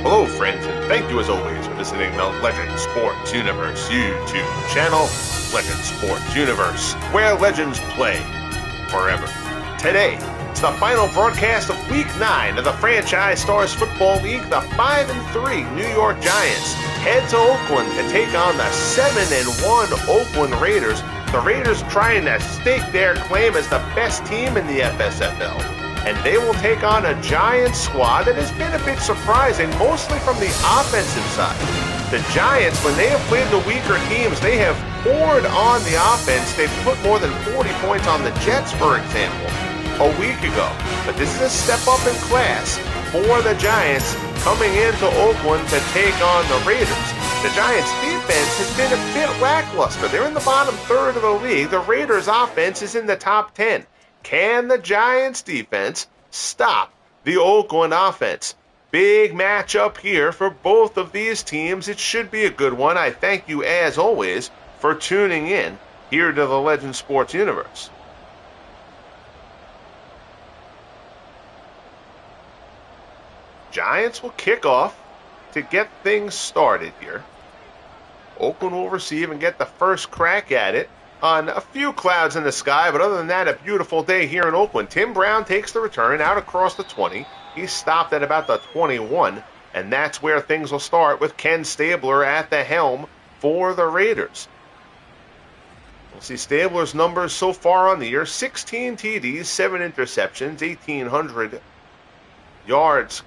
Hello friends, and thank you as always for visiting the Legend Sports Universe YouTube channel, Legend Sports Universe, where legends play forever. Today, it's the final broadcast of Week 9 of the Franchise Stars Football League. The 5-3 New York Giants head to Oakland to take on the 7-1 Oakland Raiders. The Raiders trying to stake their claim as the best team in the FSFL. And they will take on a Giants squad that has been a bit surprising, mostly from the offensive side. The Giants, when they have played the weaker teams, they have poured on the offense. They've put more than 40 points on the Jets, for example, a week ago. But this is a step up in class for the Giants coming into Oakland to take on the Raiders. The Giants' defense has been a bit lackluster. They're in the bottom third of the league. The Raiders' offense is in the top 10. Can the Giants defense stop the Oakland offense? Big matchup here for both of these teams. It should be a good one. I thank you, as always, for tuning in here to the Legend Sports Universe. Giants will kick off to get things started here. Oakland will receive and get the first crack at it on a few clouds in the sky, but other than that, a beautiful day here in Oakland. Tim Brown takes the return out across the 20. He's stopped at about the 21, and that's where things will start with Ken Stabler at the helm for the Raiders. We'll see Stabler's numbers so far on the year: 16 TDs, 7 interceptions, 1,800 yards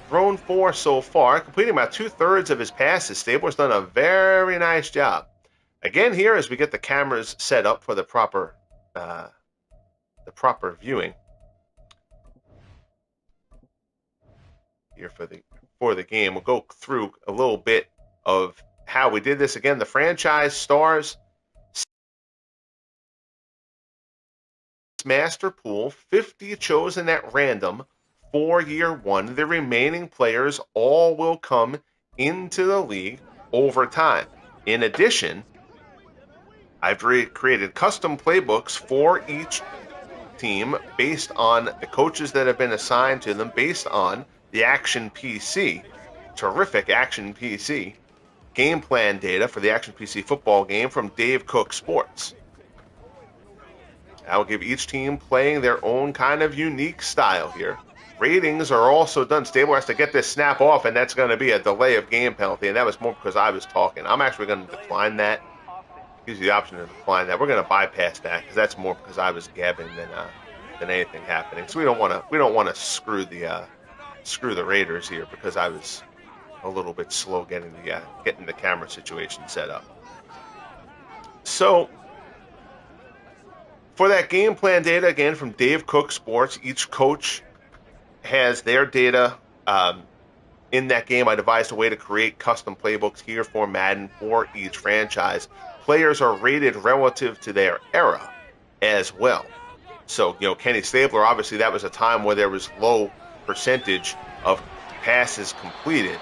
thrown for so far, completing about 2/3 of his passes. Stabler's done a very nice job. Again, here as we get the cameras set up for the proper viewing here for the game, we'll go through a little bit of how we did this. Again, the Franchise Stars Master Pool, 50 chosen at random for year one. The remaining players all will come into the league over time. In addition, I've created custom playbooks for each team based on the coaches that have been assigned to them, based on the Action PC, terrific Action PC, game plan data for the Action PC football game from Dave Cook Sports. I will give each team playing their own kind of unique style here. Ratings are also done. Stabler has to get this snap off, and that's going to be a delay of game penalty, and that was more because I was talking. I'm actually going to decline that. Gives you the option to decline that. We're going to bypass that because that's more because I was gabbing than anything happening. So we don't want to screw the Raiders here because I was a little bit slow getting the camera situation set up. So for that game plan data, again from Dave Cook Sports, each coach has their data. In that game, I devised a way to create custom playbooks here for Madden for each franchise. Players are rated relative to their era as well. So, Kenny Stabler, obviously that was a time where there was low percentage of passes completed.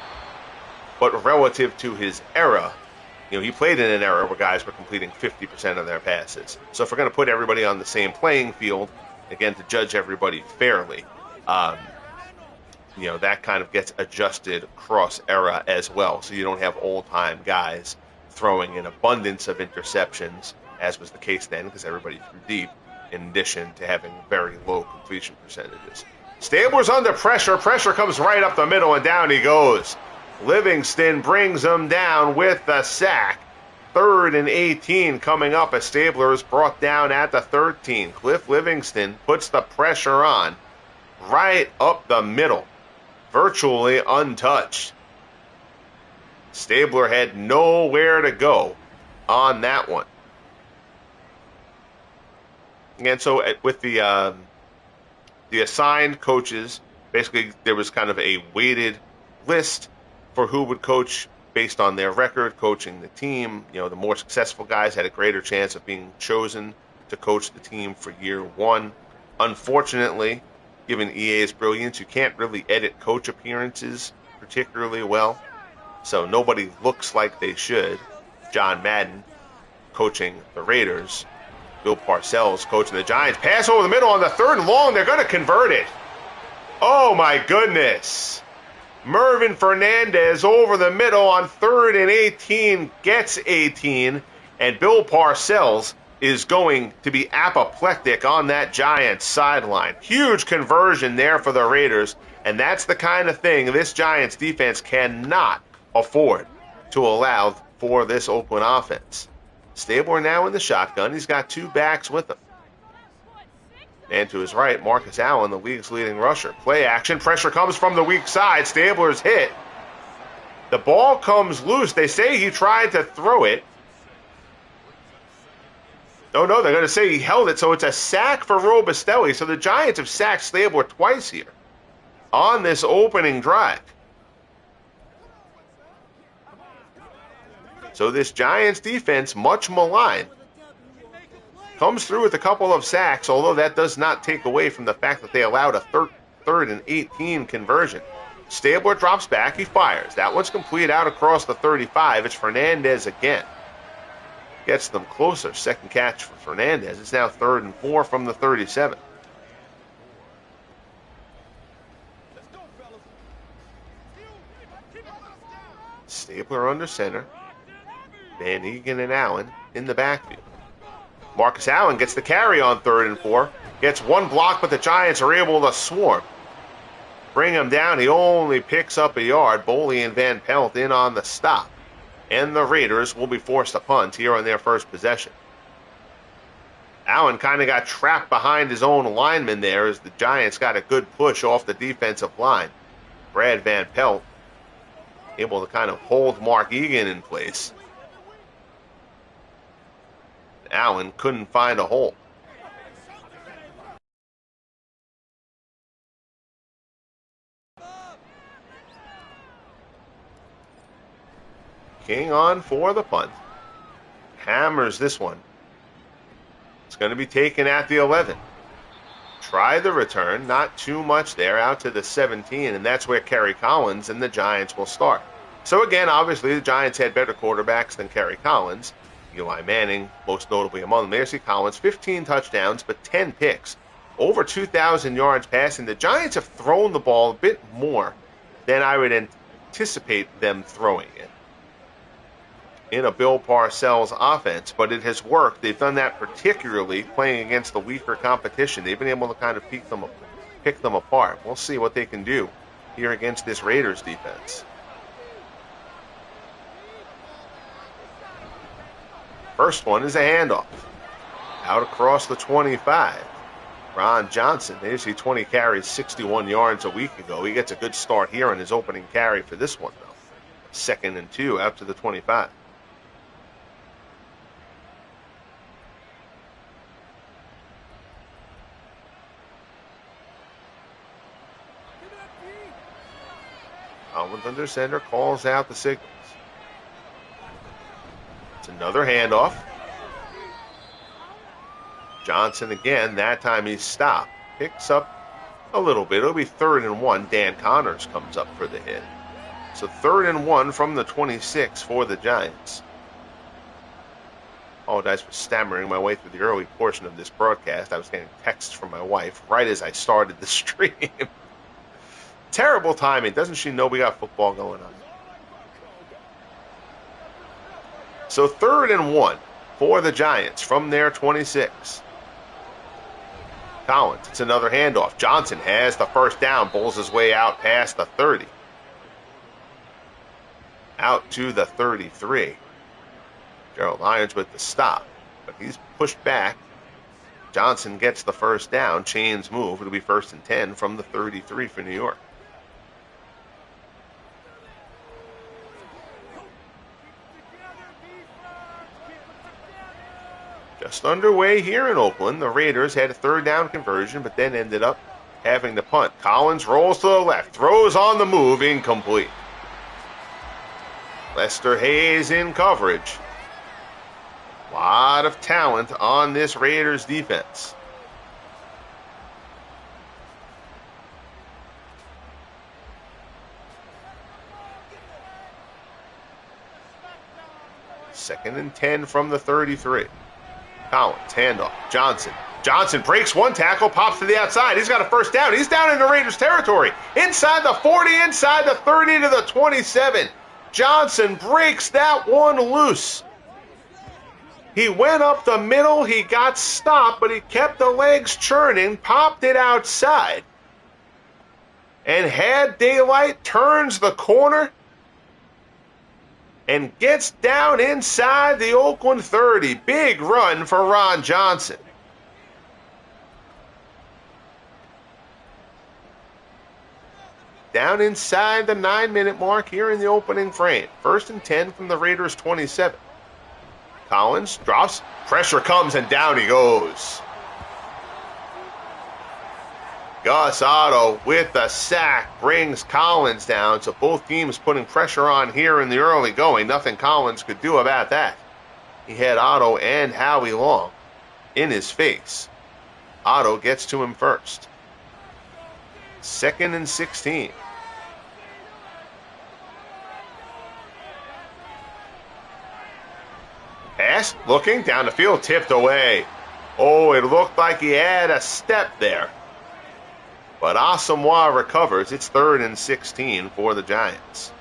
But relative to his era, he played in an era where guys were completing 50% of their passes. So if we're going to put everybody on the same playing field, again, to judge everybody fairly, that kind of gets adjusted cross-era as well. So you don't have old-time guys throwing an abundance of interceptions, as was the case then, because everybody threw deep, in addition to having very low completion percentages. Stabler's under pressure. Pressure comes right up the middle, and down he goes. Livingston brings him down with the sack. 3rd and 18 coming up as Stabler is brought down at the 13. Cliff Livingston puts the pressure on right up the middle, virtually untouched. Stabler had nowhere to go on that one. And so with the assigned coaches, basically there was kind of a weighted list for who would coach based on their record coaching the team. The more successful guys had a greater chance of being chosen to coach the team for year one. Unfortunately, given EA's brilliance, you can't really edit coach appearances particularly well. So nobody looks like they should. John Madden coaching the Raiders. Bill Parcells coaching the Giants. Pass over the middle on the 3rd and long. They're going to convert it. Oh, my goodness. Mervin Fernandez over the middle on 3rd and 18, gets 18, and Bill Parcells is going to be apoplectic on that Giants sideline. Huge conversion there for the Raiders, and that's the kind of thing this Giants defense cannot afford to allow for this Oakland offense. Stabler now in the shotgun. He's got 2 backs with him. And to his right, Marcus Allen, the league's leading rusher. Play action. Pressure comes from the weak side. Stabler's hit. The ball comes loose. They say he tried to throw it. Oh, no, they're going to say he held it. So it's a sack for Robustelli. So the Giants have sacked Stabler twice here on this opening drive. So this Giants defense, much maligned, comes through with a couple of sacks, although that does not take away from the fact that they allowed a 3rd and 18 conversion. Stabler drops back. He fires. That one's complete out across the 35. It's Fernandez again. Gets them closer. Second catch for Fernandez. It's now 3rd and 4 from the 37. Stabler under center. Van Egan and Allen in the backfield. Marcus Allen gets the carry on 3rd and 4. Gets one block, but the Giants are able to swarm. Bring him down. He only picks up a yard. Boley and Van Pelt in on the stop. And the Raiders will be forced to punt here on their first possession. Allen kind of got trapped behind his own lineman there as the Giants got a good push off the defensive line. Brad Van Pelt able to kind of hold Mark Egan in place. Allen couldn't find a hole. King on for the punt. Hammers this one. It's going to be taken at the 11. Try the return. Not too much there. Out to the 17, and that's where Kerry Collins and the Giants will start. So again, obviously the Giants had better quarterbacks than Kerry Collins. Eli Manning, most notably among them. There's Collins, 15 touchdowns, but 10 picks. Over 2,000 yards passing. The Giants have thrown the ball a bit more than I would anticipate them throwing it in a Bill Parcells offense, but it has worked. They've done that particularly playing against the weaker competition. They've been able to kind of pick them apart. We'll see what they can do here against this Raiders defense. First one is a handoff. Out across the 25. Ron Johnson, there's 20 carries, 61 yards a week ago. He gets a good start here on his opening carry for this one, though. 2nd and 2 out to the 25. Collins under center, calls out the signals. It's another handoff. Johnson again, that time he's stopped. Picks up a little bit. It'll be 3rd and 1. Dan Connors comes up for the hit. So 3rd and 1 from the 26 for the Giants. Apologize for stammering my way through the early portion of this broadcast. I was getting texts from my wife right as I started the stream. Terrible timing. Doesn't she know we got football going on? So 3rd and 1 for the Giants from their 26. Collins, it's another handoff. Johnson has the first down, bowls his way out past the 30. Out to the 33. Gerald Irons with the stop, but he's pushed back. Johnson gets the first down. Chains move. It'll be 1st and 10 from the 33 for New York. Just underway here in Oakland. The Raiders had a 3rd down conversion, but then ended up having to punt. Collins rolls to the left, throws on the move, incomplete. Lester Hayes in coverage. A lot of talent on this Raiders defense. Second and 10 from the 33. Collins, handoff. Johnson Johnson breaks one tackle, pops to the outside. He's got a first down. He's down into Raiders territory. Inside the 40, inside the 30 to the 27. Johnson breaks that one loose. He went up the middle. He got stopped, but he kept the legs churning, popped it outside, and had daylight, turns the corner, and gets down inside the Oakland 30. Big run for Ron Johnson. Down inside the 9-minute mark here in the opening frame. 1st and 10 from the Raiders' 27. Collins drops, pressure comes, and down he goes. Gus Otto with the sack brings Collins down, so both teams putting pressure on here in the early going. Nothing Collins could do about that. He had Otto and Howie Long in his face. Otto gets to him first. 2nd and 16. Pass, looking down the field, tipped away. Oh, it looked like he had a step there. But Asamoah recovers. It's 3rd and 16 for the Giants.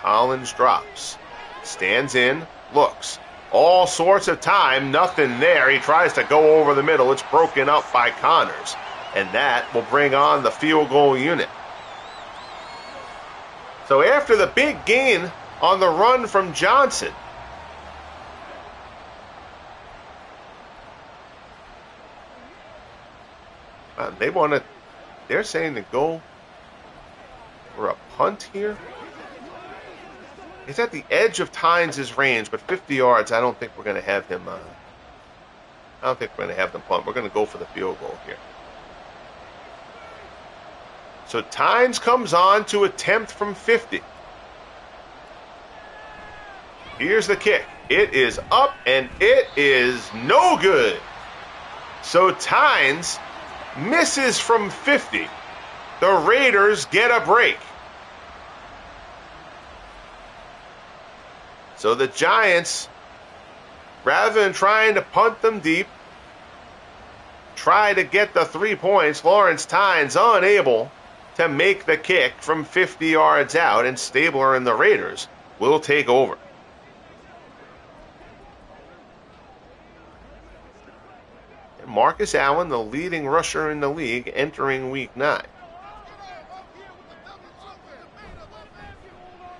Collins drops, stands in, looks. All sorts of time, nothing there. He tries to go over the middle. It's broken up by Connors, and that will bring on the field goal unit. So after the big gain on the run from Johnson, they're saying to go for a punt here. He's at the edge of Tynes' range, but 50 yards, I don't think we're going to have him. I don't think we're going to have them punt. We're going to go for the field goal here. So Tynes comes on to attempt from 50. Here's the kick. It is up, and it is no good. So Tynes misses from 50. The Raiders get a break. So the Giants, rather than trying to punt them deep, try to get the 3 points. Lawrence Tynes unable to make the kick from 50 yards out, and Stabler and the Raiders will take over. And Marcus Allen, the leading rusher in the league, entering Week 9.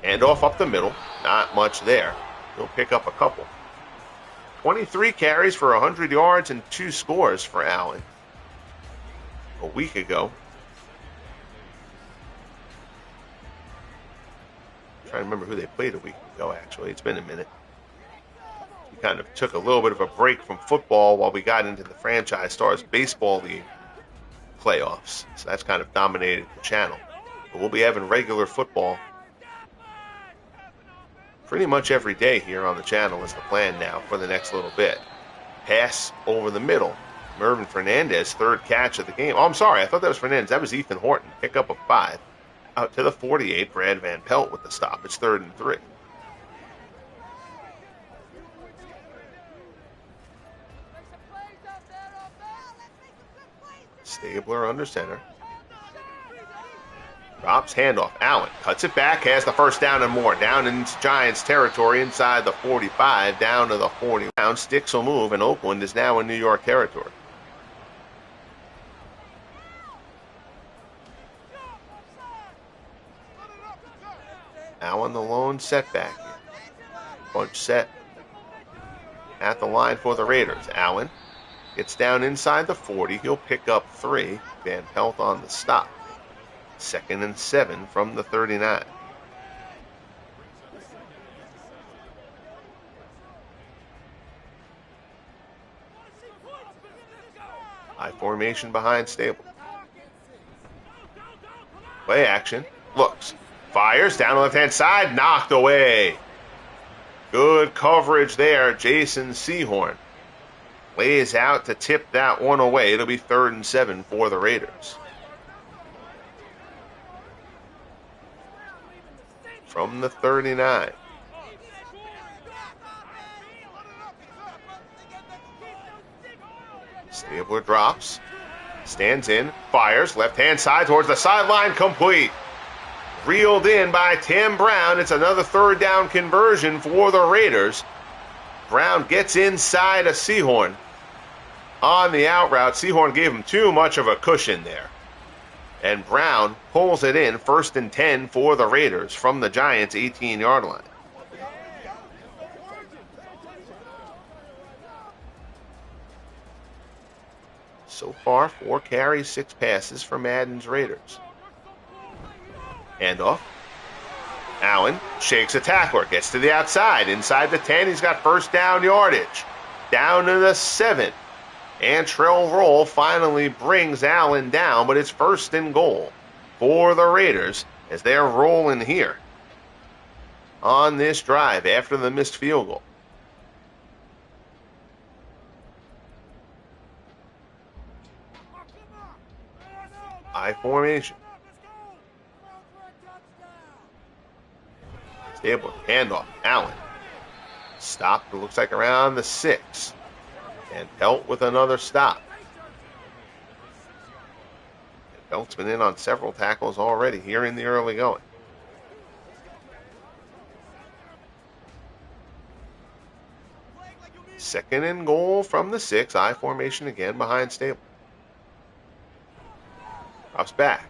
Handoff up the middle. Not much there. He'll pick up a couple. 23 carries for 100 yards and 2 scores for Allen a week ago. I'm trying to remember who they played a week ago, actually. It's been a minute. We kind of took a little bit of a break from football while we got into the Franchise Stars Baseball League playoffs. So that's kind of dominated the channel. But we'll be having regular football pretty much every day here on the channel is the plan now for the next little bit. Pass over the middle. Mervin Fernandez, 3rd catch of the game. Oh, I'm sorry. I thought that was Fernandez. That was Ethan Horton. Pick up a 5. Out to the 48. Brad Van Pelt with the stop. It's 3rd and 3. Stabler under center. Drops, handoff. Allen cuts it back, has the first down and more. Down in Giants territory inside the 45, down to the 40. Sticks will move, and Oakland is now in New York territory. Allen the lone setback. Bunch set at the line for the Raiders. Allen gets down inside the 40. He'll pick up 3. Van Pelt on the stop. 2nd and 7 from the 39. High formation behind Stable. Play action. Looks. Fires down the left-hand side. Knocked away. Good coverage there. Jason Sehorn lays out to tip that one away. It'll be 3rd and 7 for the Raiders. from the 39. Stabler drops, stands in, fires, left-hand side towards the sideline, complete. Reeled in by Tim Brown. It's another third down conversion for the Raiders. Brown gets inside a Sehorn on the out route. Sehorn gave him too much of a cushion there. And Brown pulls it in, 1st and 10 for the Raiders from the Giants' 18-yard line. So far, 4 carries, 6 passes for Madden's Raiders. Handoff. Allen shakes a tackler, gets to the outside. Inside the 10, he's got first down yardage. Down to the 7. Antrell Roll finally brings Allen down, but it's 1st and goal for the Raiders as they're rolling here on this drive after the missed field goal. I formation. Stabler, handoff, Allen. Stopped, it looks like around the 6. And Pelt with another stop. And Pelt's been in on several tackles already here in the early going. Second and goal from the 6. I formation again behind Stabler. Drops back.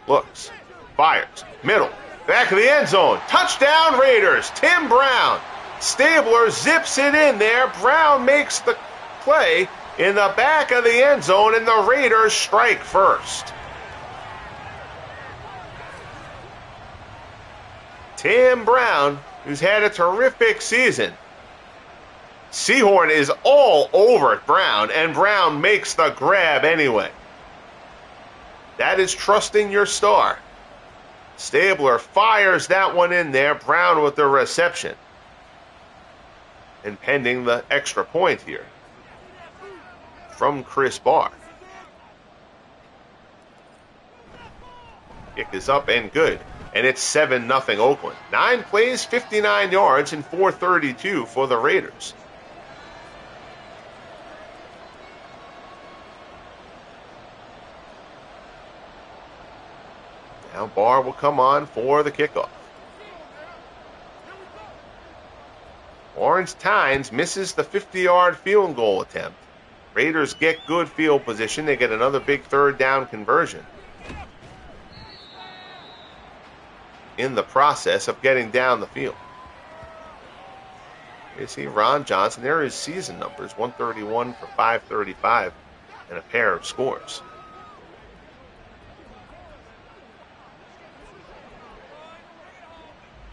Looks. Fires. Middle. Back of the end zone. Touchdown Raiders. Tim Brown. Stabler zips it in there. Brown makes the play in the back of the end zone, and the Raiders strike first. Tim Brown, who's had a terrific season. Sehorn is all over Brown, and Brown makes the grab anyway. That is trusting your star. Stabler fires that one in there. Brown with the reception. And pending the extra point here from Chris Barr. Kick is up and good. And it's 7-0 Oakland. 9 plays, 59 yards, and 432 for the Raiders. Now Barr will come on for the kickoff. Orange Tynes misses the 50-yard field goal attempt. Raiders get good field position. They get another big third down conversion in the process of getting down the field. You see Ron Johnson. There are his season numbers, 131 for 535 and a pair of scores.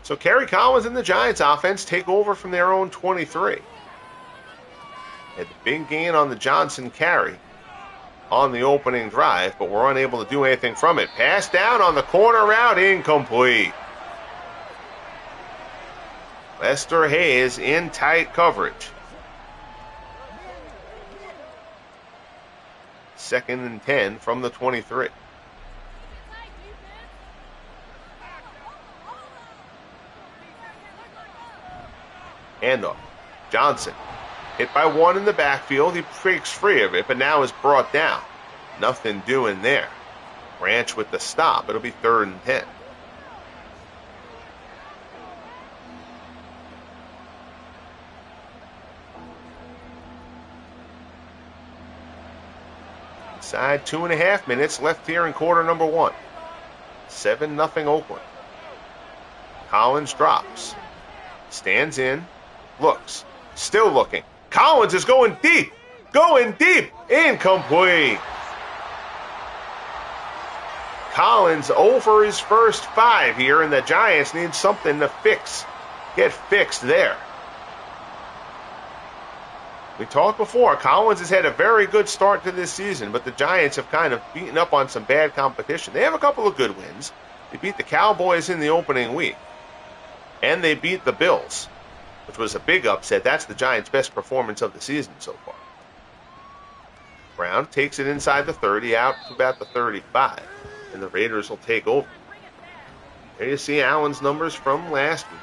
So Kerry Collins and the Giants offense take over from their own 23. Had the big gain on the Johnson carry on the opening drive, but we're unable to do anything from it. Pass down on the corner route, incomplete. Lester Hayes in tight coverage. 2nd and 10 from the 23. Handoff. Johnson. Hit by one in the backfield. He breaks free of it, but now is brought down. Nothing doing there. Branch with the stop. It'll be 3rd and 10. Inside 2.5 minutes left here in quarter number 1. 7-0 Oakland. Collins drops. Stands in. Looks. Still looking. Collins is going deep. Going deep. Incomplete. Collins over his first 5 here, and the Giants need something to fix. Get fixed there. We talked before, Collins has had a very good start to this season, but the Giants have kind of beaten up on some bad competition. They have a couple of good wins. They beat the Cowboys in the opening week, and they beat the Bills, which was a big upset. That's the Giants' best performance of the season so far. Brown takes it inside the 30, out to about the 35, and the Raiders will take over. There you see Allen's numbers from last week.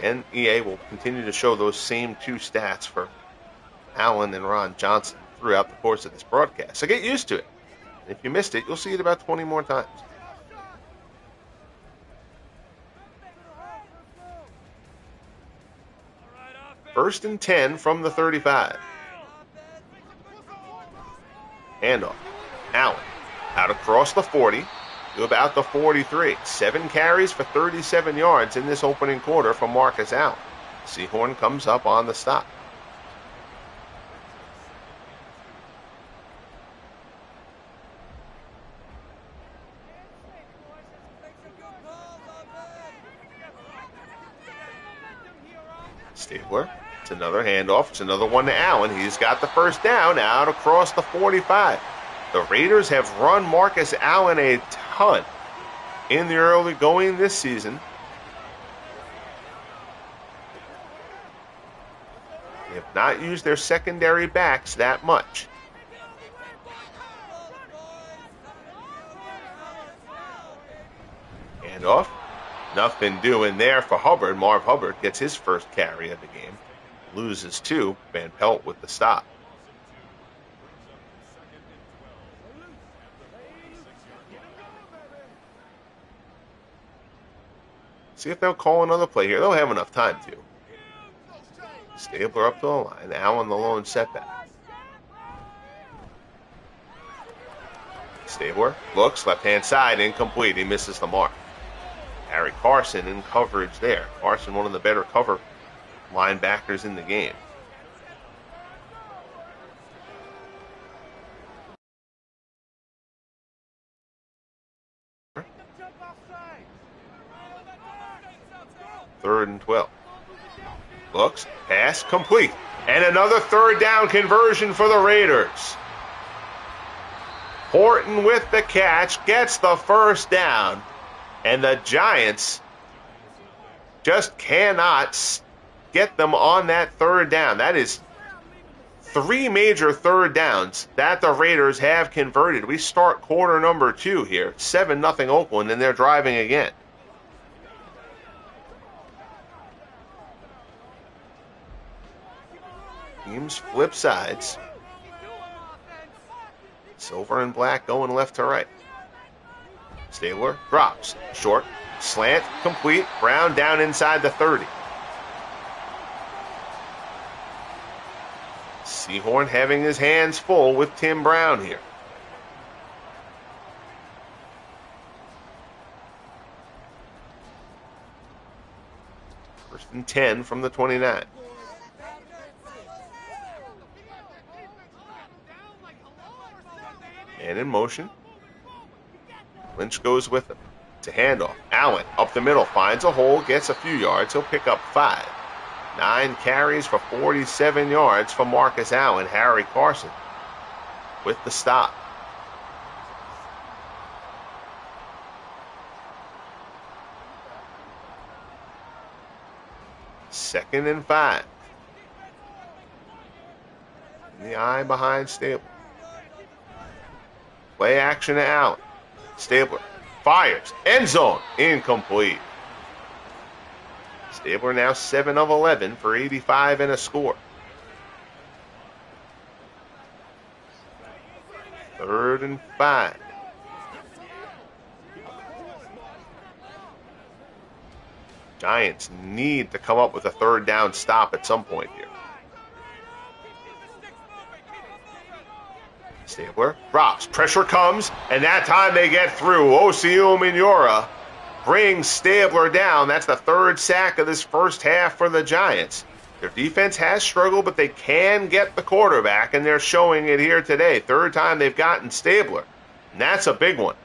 And EA will continue to show those same two stats for Allen and Ron Johnson throughout the course of this broadcast. So get used to it. And if you missed it, you'll see it about 20 more times. First and 10 from the 35. Handoff. Allen out across the 40 to about the 43. 7 carries for 37 yards in this opening quarter from Marcus Allen. Seahorn comes up on the stop. Stabler. It's another handoff. It's another one to Allen. He's got the first down out across the 45. The Raiders have run Marcus Allen a ton in the early going this season. They have not used their secondary backs that much. Handoff. Nothing doing there for Hubbard. Marv Hubbard gets his first carry of the game. Loses 2. Van Pelt with the stop. See if they'll call another play here. They'll have enough time to. Stabler up to the line. Allen the lone setback. Stabler looks left-hand side, incomplete. He misses the mark. Harry Carson in coverage there. Carson, one of the better cover linebackers in the game. Third and 12. Looks, pass complete. And another third down conversion for the Raiders. Horton with the catch, gets the first down. And the Giants just cannot get them on that third down. That is 3 major third downs that the Raiders have converted. We start quarter number 2 here. 7-0 Oakland, and they're driving again. Teams flip sides. Silver and black going left to right. Stabler drops. Short. Slant. Complete. Brown down inside the 30. Seahorn having his hands full with Tim Brown here. First and 10 from the 29. And in motion. Lynch goes with him. It's a handoff. Allen up the middle, finds a hole, gets a few yards. He'll pick up 5. 9 carries for 47 yards for Marcus Allen. Harry Carson with the stop. Second and 5. In the eye behind Stabler. Play action to Allen. Stabler fires. End zone. Incomplete. Stabler now 7 of 11 for 85 and a score. Third and 5. Giants need to come up with a third down stop at some point here. Stabler drops. Pressure comes, and that time they get through. Osio Minora brings Stabler down. That's the 3rd sack of this first half for the Giants. Their defense has struggled, but they can get the quarterback, and they're showing it here today. 3rd time they've gotten Stabler, and that's a big one.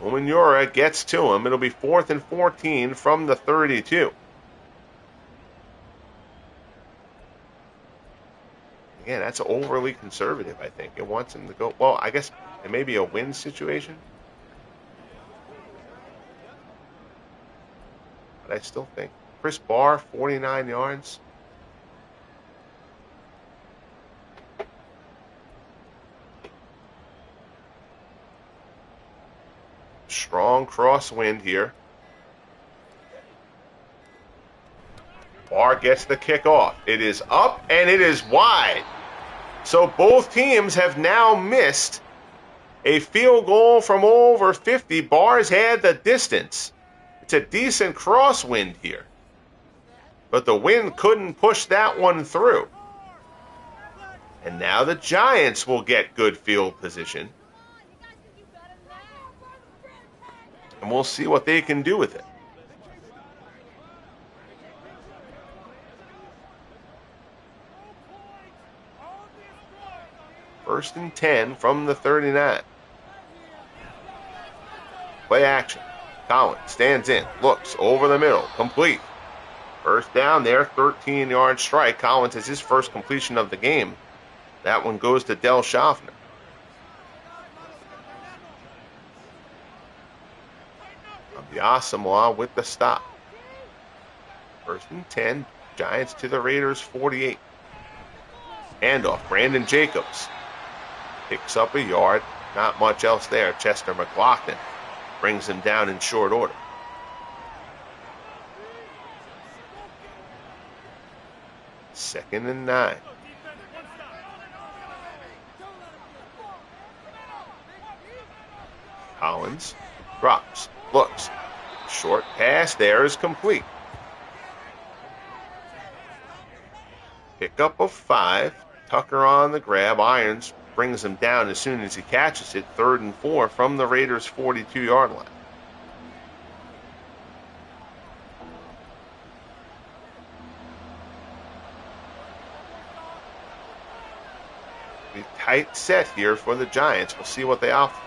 Minora gets to him. It'll be 4th and 14 from the 32. Again, that's overly conservative, I think. It wants him to go. Well, I guess it may be a win situation. But I still think. Chris Barr, 49 yards. Strong crosswind here. Barr gets the kick off. It is up and it is wide. So both teams have now missed a field goal from over 50. Barr's had the distance. It's a decent crosswind here. But the wind couldn't push that one through. And now the Giants will get good field position. And we'll see what they can do with it. First and 10 from the 39. Play action. Collins stands in, looks over the middle, complete. First down there, 13-yard strike. Collins has his first completion of the game. That one goes to Del Schaffner. Asamoah with the stop. First and 10, Giants to the Raiders 48. Handoff, Brandon Jacobs. Picks up a yard, not much else there. Chester McLaughlin brings him down in short order. Second and 9. Collins drops, looks. Short pass there is complete. Pickup of 5. Tucker on the grab. Irons brings him down as soon as he catches it. 3rd and 4 from the Raiders' 42-yard line. A tight set here for the Giants. We'll see what they opt for.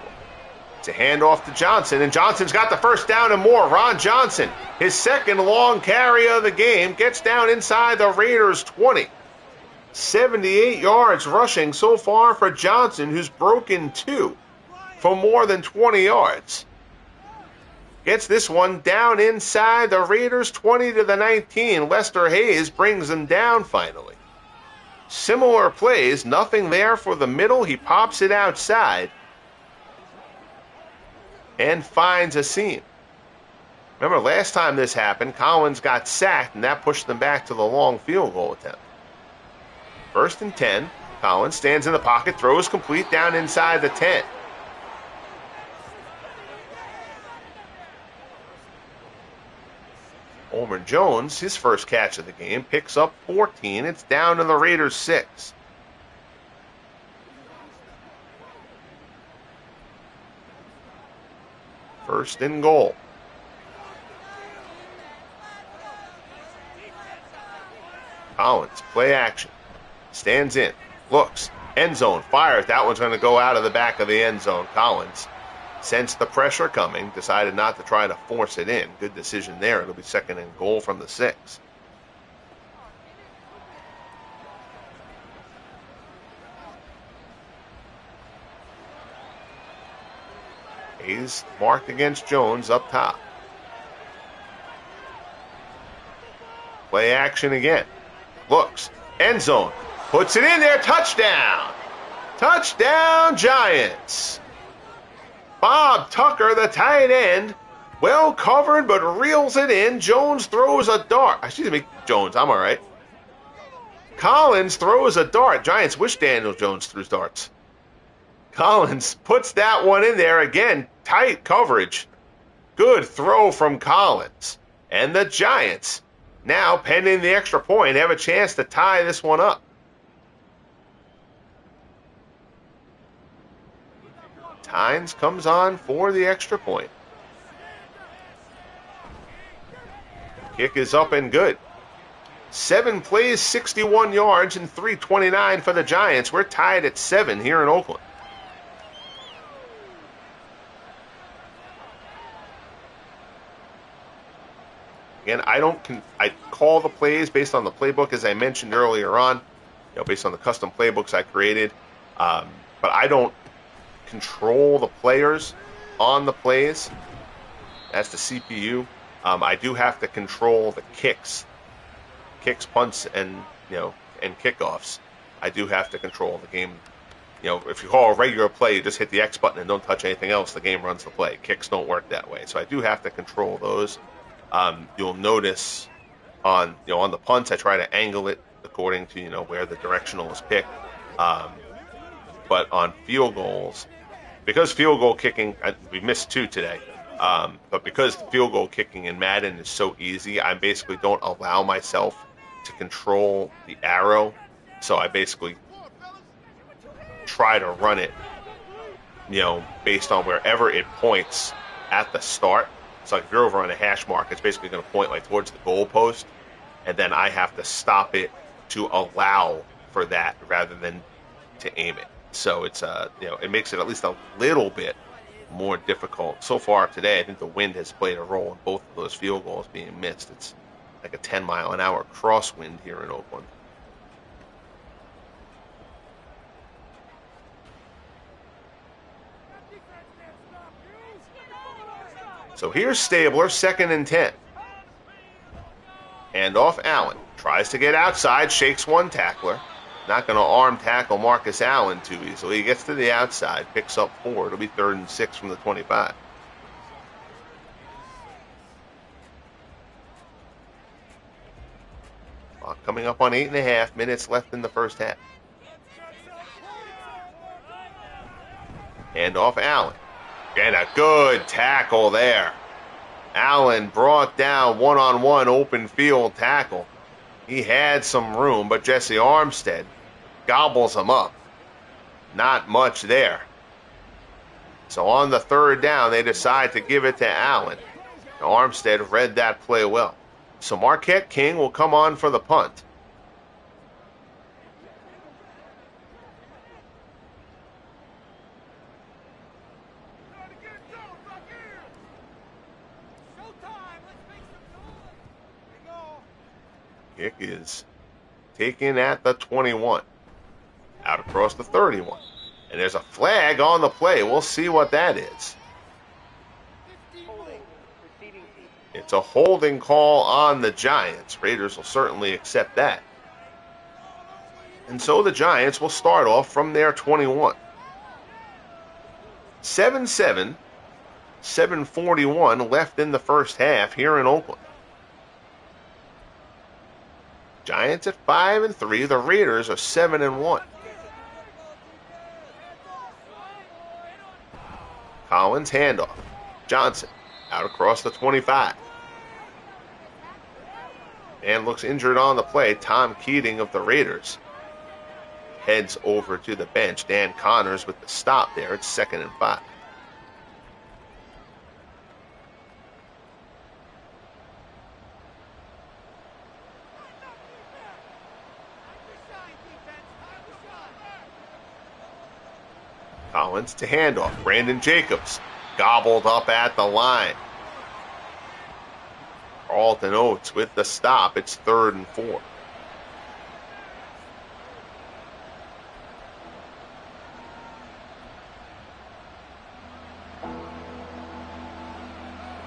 It's a handoff to Johnson, and Johnson's got the first down and more. Ron Johnson, his second long carry of the game, gets down inside the Raiders' 20. 78 yards rushing so far for Johnson, who's broken 2 for more than 20 yards. Gets this one down inside the Raiders' 20 to the 19. Lester Hayes brings him down finally. Similar plays, nothing there for the middle. He pops it outside and finds a seam. Remember, last time this happened, Collins got sacked, and that pushed them back to the long field goal attempt. First and 10. Collins stands in the pocket, throws complete down inside the 10. Homer Jones, his first catch of the game, picks up 14. It's down to the Raiders' 6. First and goal. Collins, play action. Stands in, looks, end zone, fires. That one's going to go out of the back of the end zone. Collins sensed the pressure coming, decided not to try to force it in. Good decision there. It'll be second and goal from the 6. Hayes marked against Jones up top. Play action again. Looks, end zone, puts it in there, touchdown! Touchdown, Giants! Bob Tucker, the tight end, well covered but reels it in. Jones throws a dart. Excuse me, Jones, I'm all right. Collins throws a dart. Giants wish Daniel Jones threw darts. Collins puts that one in there again. Tight coverage. Good throw from Collins. And the Giants, now pending the extra point, have a chance to tie this one up. Tynes comes on for the extra point. Kick is up and good. 7 plays, 61 yards, and 329 for the Giants. We're tied at 7 here in Oakland. Again, I call the plays based on the playbook, as I mentioned earlier on, based on the custom playbooks I created. But I don't control the players on the plays. That's the CPU. I do have to control the kicks, punts, and kickoffs. I do have to control the game if you call a regular play, you just hit the X button and don't touch anything else. The game runs the play. Kicks don't work that way, so I do have to control those. You'll notice on the punts, I try to angle it according to where the directional is picked. But on field goals, because field goal kicking, we missed 2 today. But because the field goal kicking in Madden is so easy, I basically don't allow myself to control the arrow. So I basically try to run it, based on wherever it points at the start. So like if you're over on a hash mark, it's basically going to point like towards the goal post, and then I have to stop it to allow for that rather than to aim it. So it's it makes it at least a little bit more difficult. So far today, I think the wind has played a role in both of those field goals being missed. It's like a 10-mile-an-hour crosswind here in Oakland. So here's Stabler, 2nd and 10. Hand off Allen. Tries to get outside, shakes one tackler. Not going to arm tackle Marcus Allen too easily. He gets to the outside, picks up 4. It'll be 3rd and 6 from the 25. Clock coming up on 8.5 minutes left in the first half. Hand off Allen. And a good tackle there. Allen brought down one-on-one open field tackle. He had some room, but Jesse Armstead gobbles him up. Not much there. So on the 3rd down, they decide to give it to Allen. Now Armstead read that play well. So Marquette King will come on for the punt. Kick is taken at the 21. Out across the 31. And there's a flag on the play. We'll see what that is. It's a holding call on the Giants. Raiders will certainly accept that. And so the Giants will start off from their 21. 7-7, 7:41 left in the first half here in Oakland. Giants at 5-3. The Raiders are 7-1. Collins handoff. Johnson out across the 25. And looks injured on the play. Tom Keating of the Raiders heads over to the bench. Dan Connors with the stop there. It's 2nd and 5. Collins to handoff. Brandon Jacobs gobbled up at the line. Carlton Oates with the stop. It's 3rd and 4.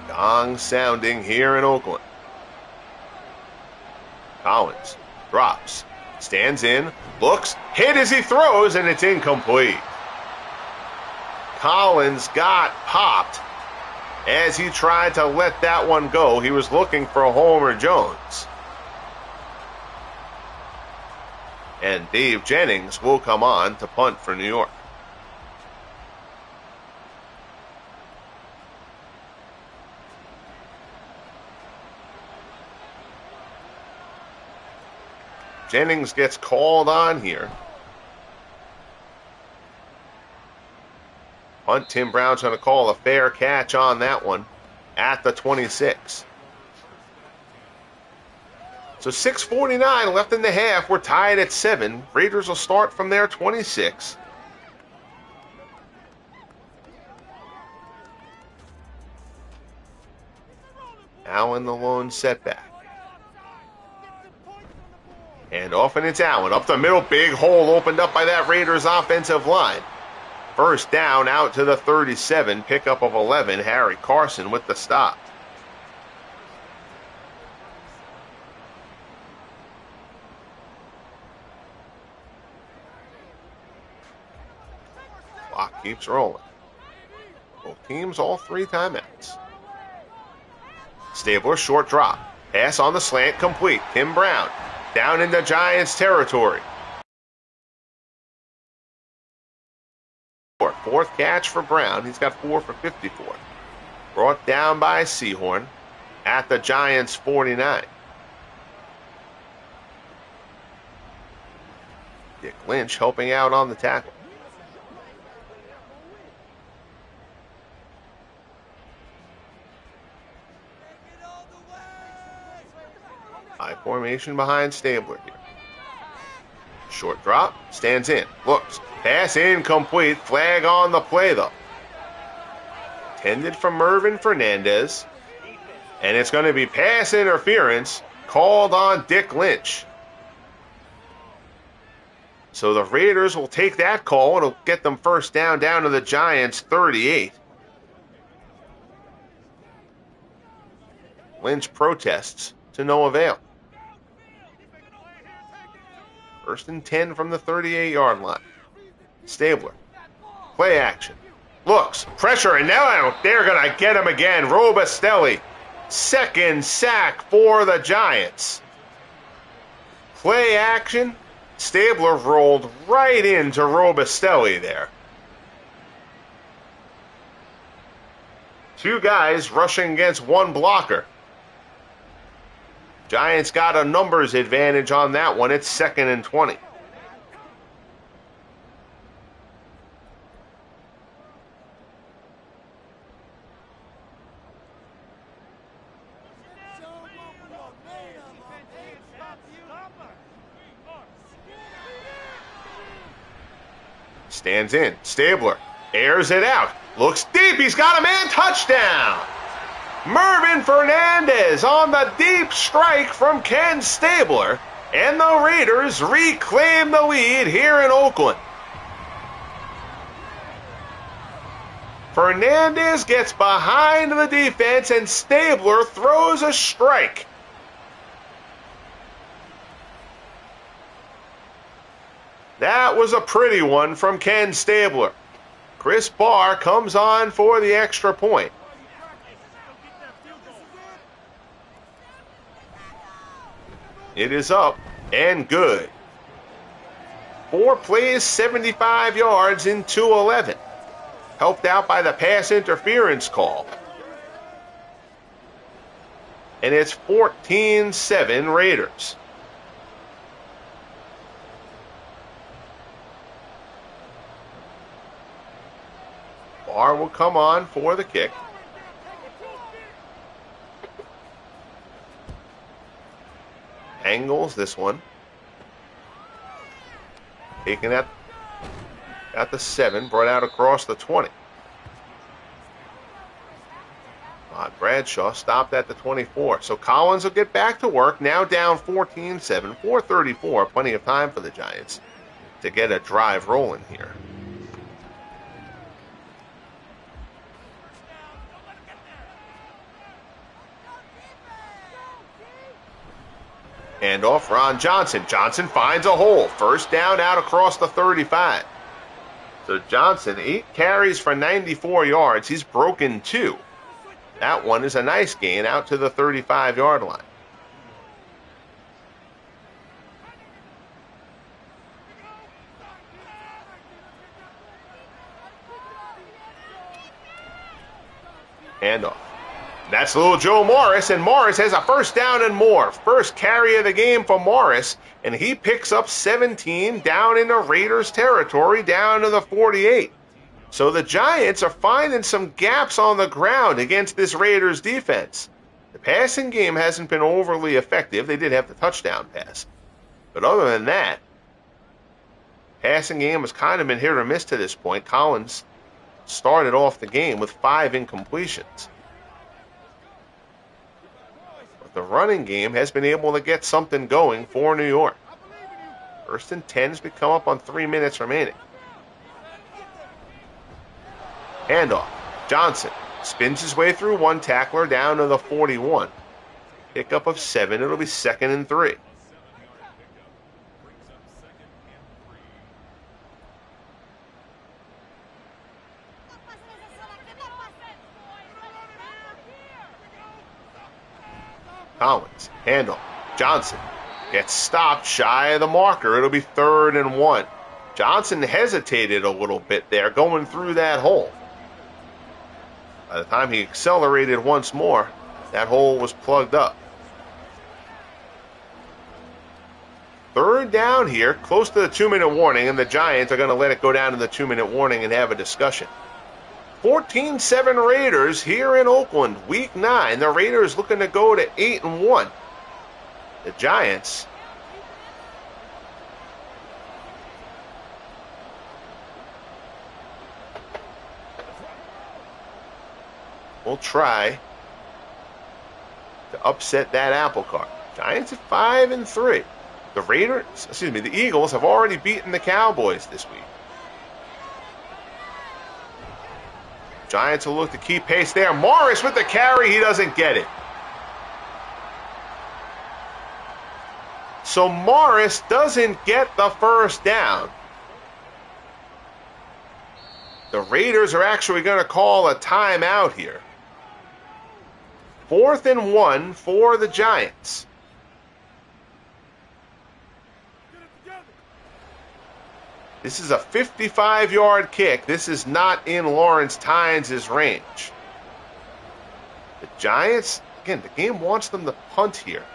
Gong sounding here in Oakland. Collins drops, stands in, looks, hit as he throws, and it's incomplete. Collins got popped as he tried to let that one go. He was looking for Homer Jones. And Dave Jennings will come on to punt for New York. Jennings gets called on here. Punt, Tim Brown's going to call a fair catch on that one at the 26. So 6:49 left in the half. We're tied at 7. Raiders will start from their 26. Allen the lone setback. And off, and it's Allen. Up the middle, big hole opened up by that Raiders offensive line. First down out to the 37, pickup of 11, Harry Carson with the stop. keeps rolling. Both teams all 3 timeouts. Stabler, short drop. Pass on the slant, complete. Tim Brown down into Giants territory. 4th catch for Brown. He's got 4 for 54. Brought down by Sehorn at the Giants 49. Dick Lynch helping out on the tackle. High formation behind Stabler here. Short drop, stands in, looks, pass incomplete, flag on the play though. Intended for Mervin Fernandez, and it's going to be pass interference called on Dick Lynch. So the Raiders will take that call. It'll get them first down to the Giants 38. Lynch protests to no avail. 1st and 10 from the 38-yard line. Stabler. Play action. Looks. Pressure. And now they're going to get him again. Robustelli. 2nd sack for the Giants. Play action. Stabler rolled right into Robustelli there. 2 guys rushing against 1 blocker. Giants got a numbers advantage on that one. It's 2nd and 20. Stands in. Stabler airs it out. Looks deep. He's got a man. Touchdown. Mervin Fernandez on the deep strike from Ken Stabler. And the Raiders reclaim the lead here in Oakland. Fernandez gets behind the defense and Stabler throws a strike. That was a pretty one from Ken Stabler. Chris Barr comes on for the extra point. It is up and good. 4 plays, 75 yards in 2:11. Helped out by the pass interference call. And it's 14-7 Raiders. Barr will come on for the kick. Angles this one. Taken at the 7, brought out across the 20. Bradshaw stopped at the 24. So Collins will get back to work, now down 14-7, 4:34. Plenty of time for the Giants to get a drive rolling here. Handoff, Ron Johnson. Johnson finds a hole. First down out across the 35. So Johnson, 8 carries for 94 yards. He's broken 2. That one is a nice gain out to the 35-yard line. Handoff. That's little Joe Morris, and Morris has a first down and more. First carry of the game for Morris, and he picks up 17 down into Raiders territory, down to the 48. So the Giants are finding some gaps on the ground against this Raiders defense. The passing game hasn't been overly effective. They did have the touchdown pass. But other than that, passing game has kind of been hit or miss to this point. Collins started off the game with 5 incompletions. The running game has been able to get something going for New York. 1st and 10 has become up on 3 minutes remaining. Handoff. Johnson spins his way through 1 tackler down to the 41. Pickup of 7. It'll be 2nd and 3. Collins, handle. Johnson gets stopped shy of the marker. It'll be 3rd and 1. Johnson hesitated a little bit there going through that hole. By the time he accelerated once more, that hole was plugged up. 3rd down here, close to the 2-minute warning, and the Giants are going to let it go down to the 2-minute warning and have a discussion. 14-7 Raiders here in Oakland, Week 9. The Raiders looking to go to 8-1. The Giants will try to upset that apple cart. Giants at 5-3. The Eagles have already beaten the Cowboys this week. Giants will look to keep pace there. Morris with the carry. He doesn't get it. So Morris doesn't get the first down. The Raiders are actually going to call a timeout here. 4th and 1 for the Giants. This is a 55-yard kick. This is not in Lawrence Tynes' range. The Giants, again, the game wants them to punt here.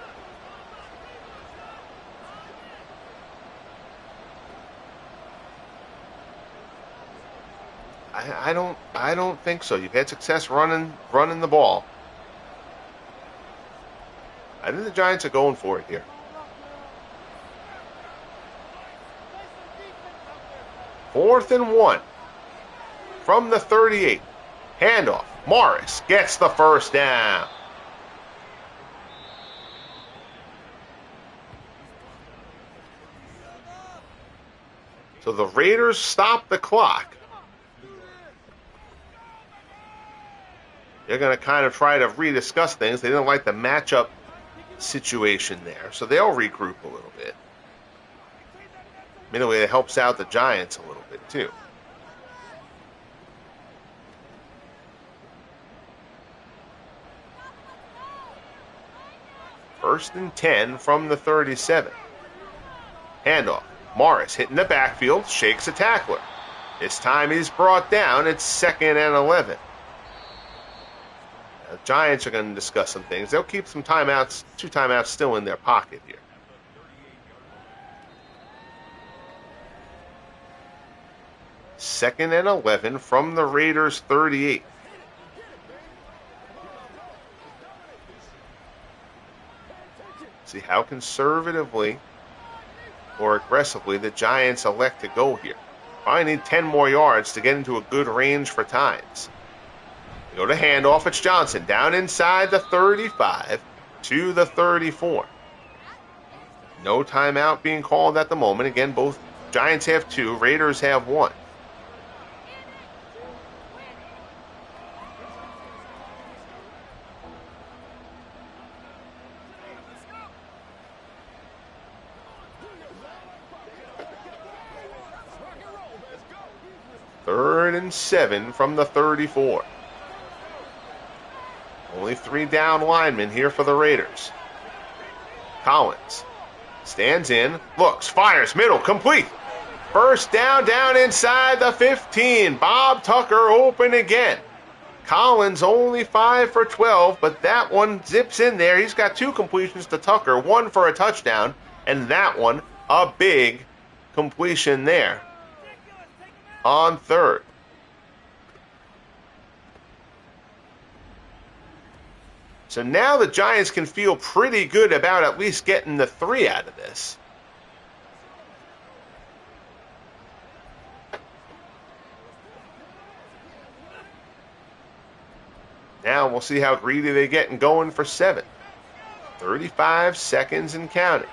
I don't think so. You've had success running the ball. I think the Giants are going for it here. Fourth and 1 from the 38. Handoff. Morris gets the first down. So the Raiders stop the clock. They're going to kind of try to rediscuss things. They didn't like the matchup situation there, so they'll regroup a little bit. In a way, it helps out the Giants a little bit, too. First and 10 from the 37. Handoff. Morris hitting the backfield, shakes a tackler. This time he's brought down. It's 2nd and 11. The Giants are going to discuss some things. They'll keep some timeouts, 2 timeouts still in their pocket here. Second and 11 from the Raiders' 38. See how conservatively or aggressively the Giants elect to go here. Probably need 10 more yards to get into a good range for Tynes. Go to handoff. It's Johnson down inside the 35 to the 34. No timeout being called at the moment. Again, both Giants have 2, Raiders have 1. Third and 7 from the 34. Only 3 down linemen here for the Raiders. Collins stands in, looks, fires, middle, complete. First down, down inside the 15. Bob Tucker open again. Collins only 5 for 12, but that one zips in there. He's got 2 completions to Tucker, 1 for a touchdown, and that one a big completion there on 3rd. So now the Giants can feel pretty good about at least getting the 3 out of this. Now we'll see how greedy they get and going for 7. 35 seconds and counting.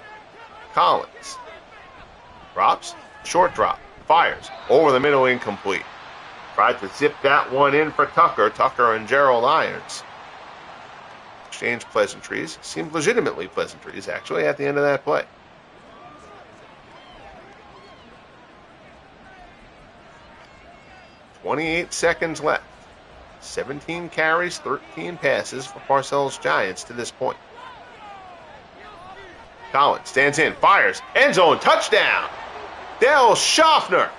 Collins drops, short drop, fires, over the middle, incomplete. Tried to zip that one in for Tucker. Tucker and Gerald Irons exchange pleasantries. Seemed legitimately pleasantries, actually, at the end of that play. .28 seconds left. 17 carries, 13 passes for Parcells Giants to this point. Collins stands in, fires, end zone, touchdown. Del Schaffner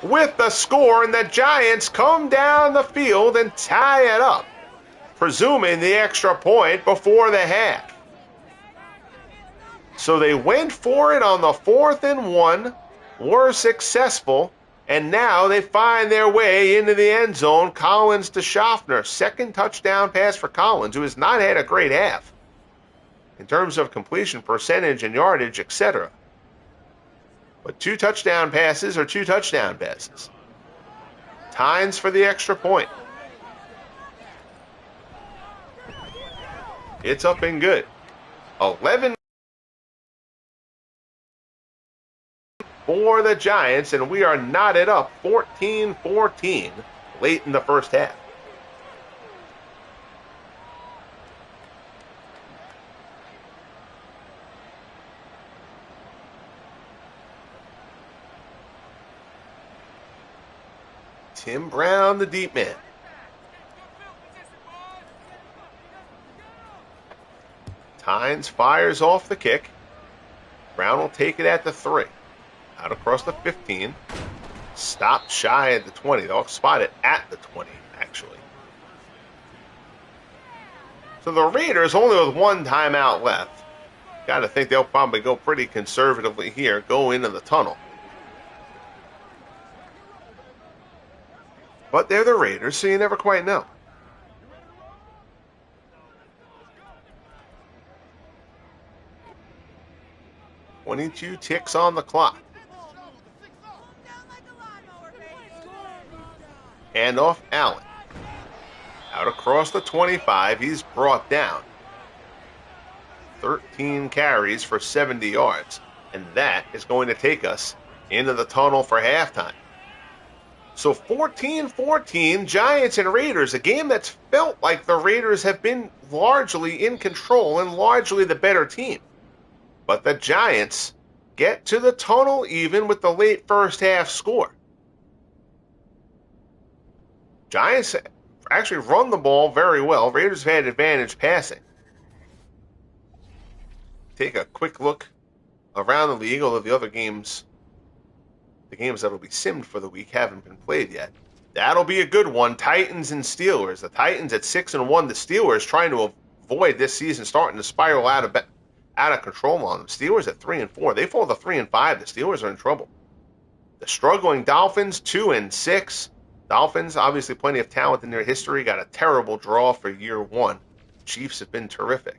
with the score, and the Giants come down the field and tie it up, presuming the extra point before the half. So they went for it on the 4th and 1, were successful, and now they find their way into the end zone. Collins to Schaffner, second touchdown pass for Collins, who has not had a great half in terms of completion percentage and yardage, etc. But 2 touchdown passes are 2 touchdown passes. Tynes for the extra point. It's up and good. 11 for the Giants, and we are knotted up 14-14 late in the first half. Tim Brown, the deep man. Tynes fires off the kick. Brown will take it at the 3. Out across the 15. Stopped shy at the 20. They'll spot it at the 20, actually. So the Raiders, only with 1 timeout left. Got to think they'll probably go pretty conservatively here, go into the tunnel. But they're the Raiders, so you never quite know. .22 ticks on the clock. Handoff Allen. Out across the 25, he's brought down. 13 carries for 70 yards. And that is going to take us into the tunnel for halftime. So 14-14, Giants and Raiders, a game that's felt like the Raiders have been largely in control and largely the better team. But the Giants get to the tunnel even with the late first half score. Giants actually run the ball very well. Raiders have had advantage passing. Take a quick look around the league, although the other games, the games that will be simmed for the week, haven't been played yet. That'll be a good one. Titans and Steelers. The Titans at 6-1. The Steelers trying to avoid this season starting to spiral out of control on them. Steelers at 3-4. They fall to 3-5. The Steelers are in trouble. The struggling Dolphins 2-6. Dolphins, obviously plenty of talent in their history, got a terrible draw for year 1. Chiefs have been terrific.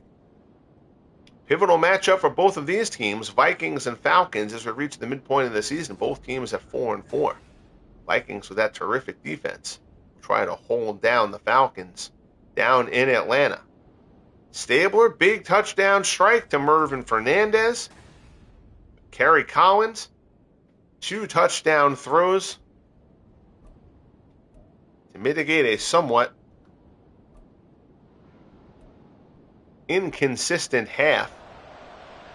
Pivotal matchup for both of these teams, Vikings and Falcons, as we reach the midpoint of the season. Both teams at 4-4. Vikings with that terrific defense, trying to hold down the Falcons down in Atlanta. Stabler, big touchdown strike to Mervin Fernandez. Kerry Collins, 2 touchdown throws to mitigate a somewhat inconsistent half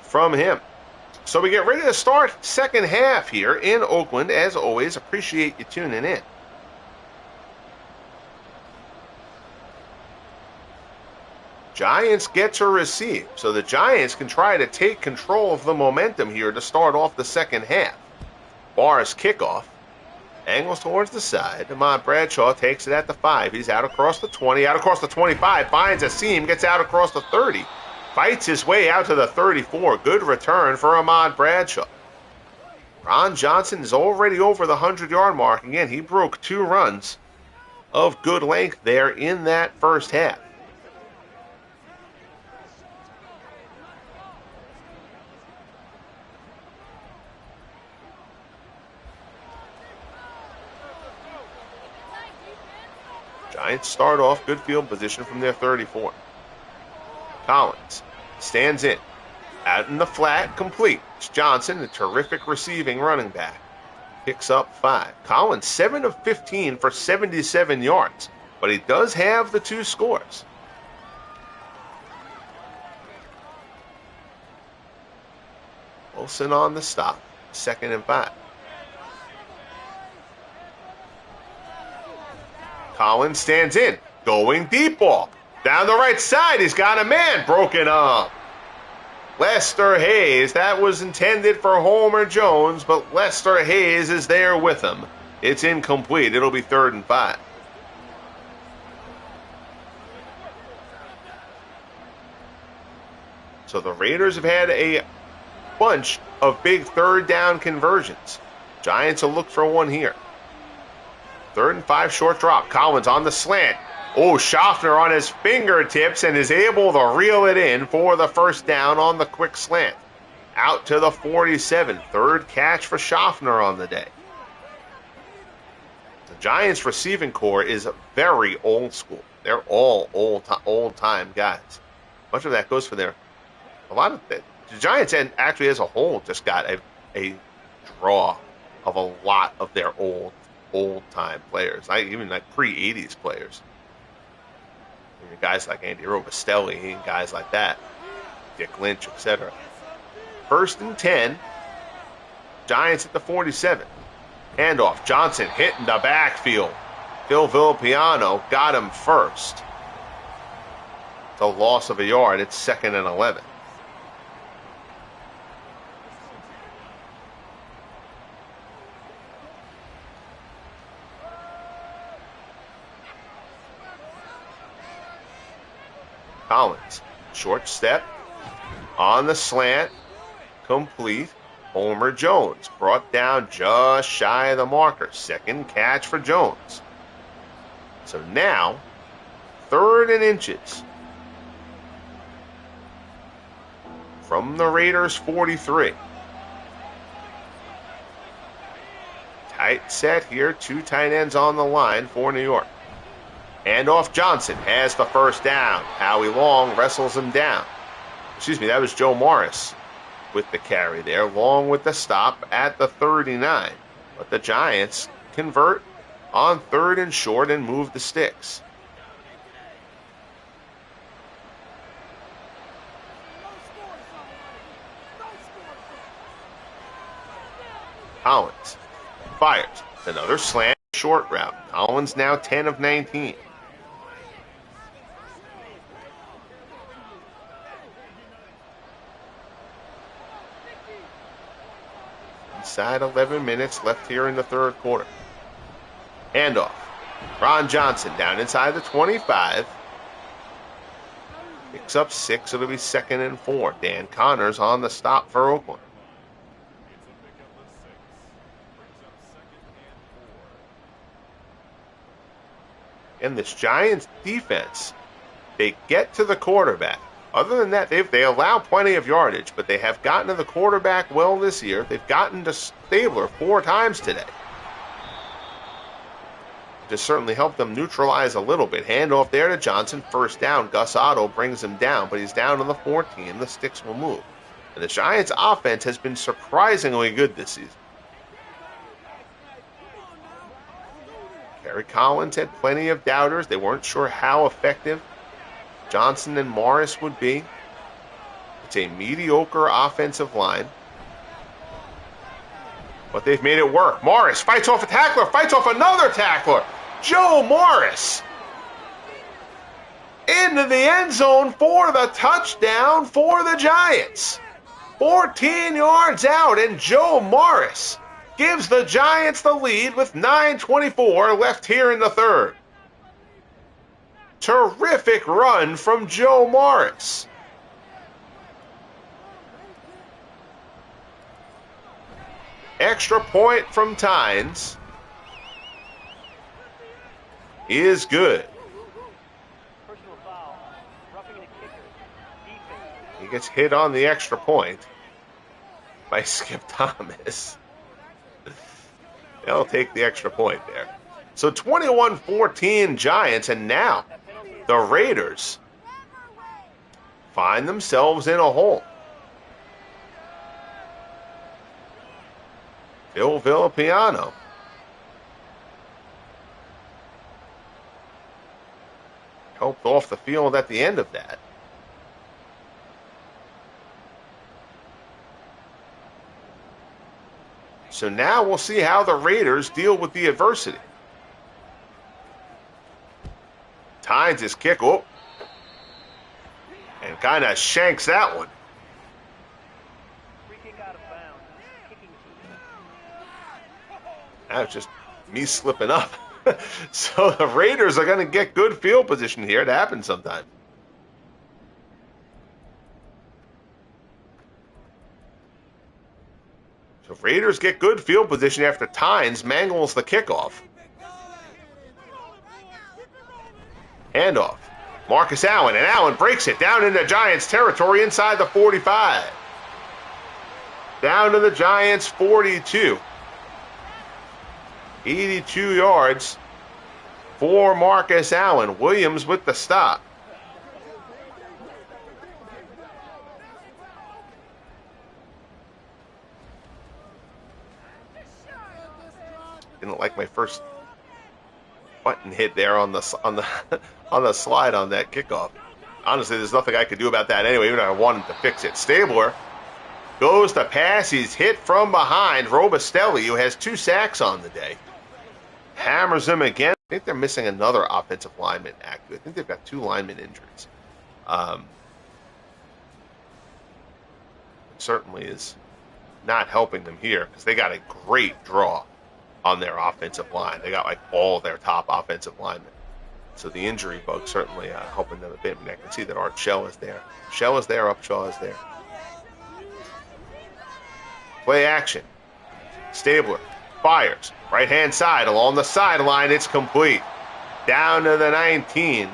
from him. So we get ready to start second half here in Oakland. As always, appreciate you tuning in. Giants get to receive, so the Giants can try to take control of the momentum here to start off the second half. Barr's kickoff. Angles towards the side. Ahmad Bradshaw takes it at the 5. He's out across the 20, out across the 25, finds a seam, gets out across the 30. Fights his way out to the 34. Good return for Ahmad Bradshaw. Ron Johnson is already over the 100-yard mark. Again, he broke 2 runs of good length there in that first half. Giants start off good field position from their 34. Collins stands in. Out in the flat, complete. It's Johnson, a terrific receiving running back. Picks up 5. Collins, 7 of 15 for 77 yards. But he does have the 2 scores. Wilson on the stop. 2nd and 5. Collins stands in. Going deep ball. Down the right side, he's got a man. Broken up. Lester Hayes. That was intended for Homer Jones, but Lester Hayes is there with him. It's incomplete. It'll be 3rd and 5. So the Raiders have had a bunch of big 3rd down conversions. Giants will look for one here. 3rd and 5, short drop. Collins on the slant. Oh, Schaffner on his fingertips and is able to reel it in for the 1st down on the quick slant. Out to the 47. 3rd catch for Schaffner on the day. The Giants receiving core is very old school. They're all old-time guys. Much of that goes for a lot of the Giants actually as a whole just got a draw of a lot of their old-time players. Even like pre-'80s players. Guys like Andy Robustelli and guys like that, Dick Lynch, etc. 1st and 10, Giants at the 47. Handoff, Johnson hit in the backfield. Phil Villapiano got him first. It's a loss of a yard. It's 2nd and 11. Collins, short step, on the slant, complete. Homer Jones brought down just shy of the marker. 2nd catch for Jones. So now, 3rd and inches. From the Raiders' 43. Tight set here, 2 tight ends on the line for New York. Handoff, Johnson has the 1st down. Howie Long wrestles him down. That was Joe Morris with the carry there. Long with the stop at the 39. But the Giants convert on 3rd and short and move the sticks. Collins fires. Another slant short route. Collins now 10 of 19. Inside 11 minutes left here in the 3rd quarter. Handoff. Ron Johnson down inside the 25. Picks up 6. It'll be 2nd and 4. Dan Connors on the stop for Oakland. And this Giants defense, they get to the quarterback. Other than that, they allow plenty of yardage, but they have gotten to the quarterback well this year. They've gotten to Stabler 4 times today. Just certainly helped them neutralize a little bit. Handoff there to Johnson. 1st down. Gus Otto brings him down, but he's down to the 14. The sticks will move. And the Giants' offense has been surprisingly good this season. Kerry Collins had plenty of doubters. They weren't sure how effective Johnson and Morris would be. It's a mediocre offensive line. But they've made it work. Morris fights off a tackler, fights off another tackler. Joe Morris into the end zone for the touchdown for the Giants. 14 yards out, and Joe Morris gives the Giants the lead with 9:24 left here in the 3rd. Terrific run from Joe Morris. Extra point from Tynes is good. He gets hit on the extra point by Skip Thomas. They'll take the extra point there. So 21-14 Giants, and now the Raiders find themselves in a hole. Phil Villapiano helped off the field at the end of that. So now we'll see how the Raiders deal with the adversity. Tynes his kick, and kind of shanks that one. That was just me slipping up. So the Raiders are going to get good field position here. It happens sometimes. So Raiders get good field position after Tynes mangles the kickoff. Handoff. Marcus Allen, and Allen breaks it down into Giants territory inside the 45. Down to the Giants 42. 82 yards for Marcus Allen. Williams with the stop. Didn't like my first button hit there on the slide on that kickoff. Honestly, there's nothing I could do about that anyway, even if I wanted to fix it. Stabler goes to pass. He's hit from behind. Robustelli, who has 2 sacks on the day, hammers him again. I think they're missing another offensive lineman, actually. I think they've got 2 lineman injuries. It certainly is not helping them here because they got a great draw on their offensive line. They got like all their top offensive linemen. So the injury bug certainly helping them a bit. And I can see that Art Shell is there. Shell is there, Upshaw is there. Play action. Stabler fires. Right-hand side along the sideline. It's complete. Down to the 19.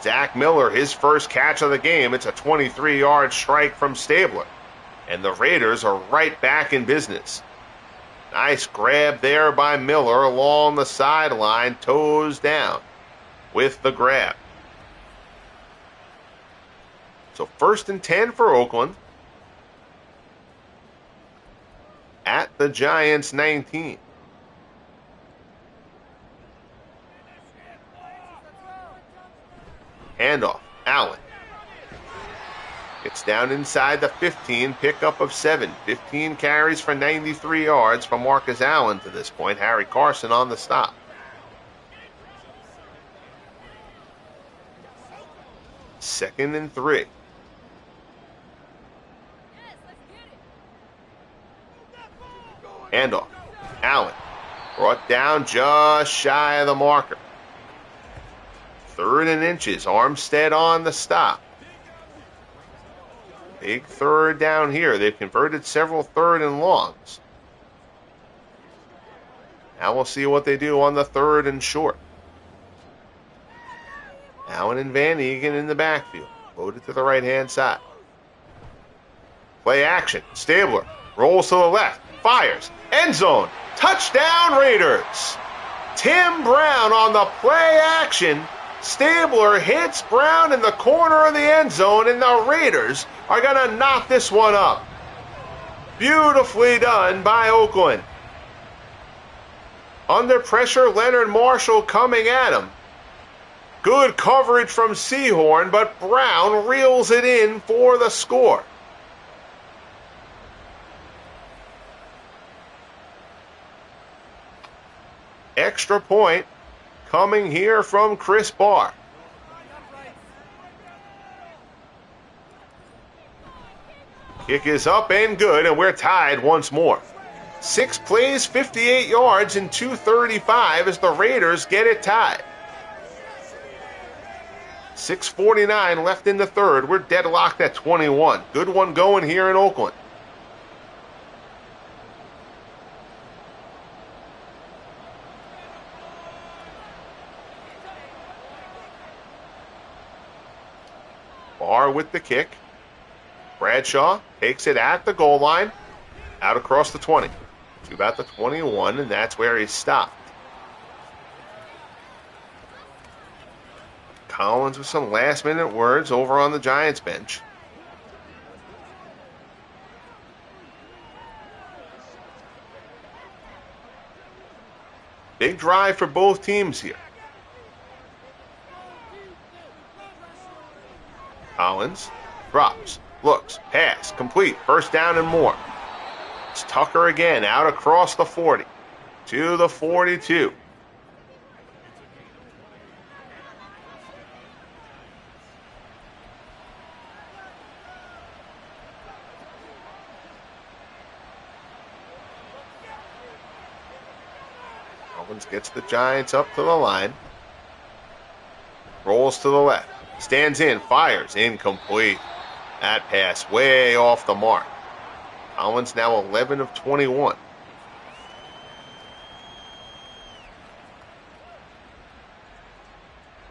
Zach Miller, his first catch of the game. It's a 23-yard strike from Stabler. And the Raiders are right back in business. Nice grab there by Miller along the sideline. Toes down with the grab. So 1st and 10 for Oakland. At the Giants 19. Handoff. Allen. It's down inside the 15, pickup of 7. 15 carries for 93 yards from Marcus Allen to this point. Harry Carson on the stop. Second and 3. Handoff. Allen brought down just shy of the marker. 3rd and inches. Armstead on the stop. Big 3rd down here. They've converted several 3rd and longs. Now we'll see what they do on the 3rd and short. Allen and Van Egan in the backfield. Loaded to the right-hand side. Play action. Stabler rolls to the left. Fires. End zone. Touchdown Raiders. Tim Brown on the play action. Stabler hits Brown in the corner of the end zone, and the Raiders are going to knock this one up. Beautifully done by Oakland. Under pressure, Leonard Marshall coming at him. Good coverage from Sehorn, but Brown reels it in for the score. Extra point coming here from Chris Barr. Kick is up and good, and we're tied once more. 6 plays, 58 yards, and 2:35 as the Raiders get it tied. 6:49 left in the 3rd. We're deadlocked at 21. Good one going here in Oakland. Barr with the kick. Bradshaw takes it at the goal line. Out across the 20. To about the 21, and that's where he stopped. Collins with some last-minute words over on the Giants bench. Big drive for both teams here. Collins drops, looks, pass, complete, 1st down and more. It's Tucker again, out across the 40 to the 42. Collins gets the Giants up to the line. Rolls to the left. Stands in, fires, incomplete. That pass way off the mark. Collins now 11 of 21.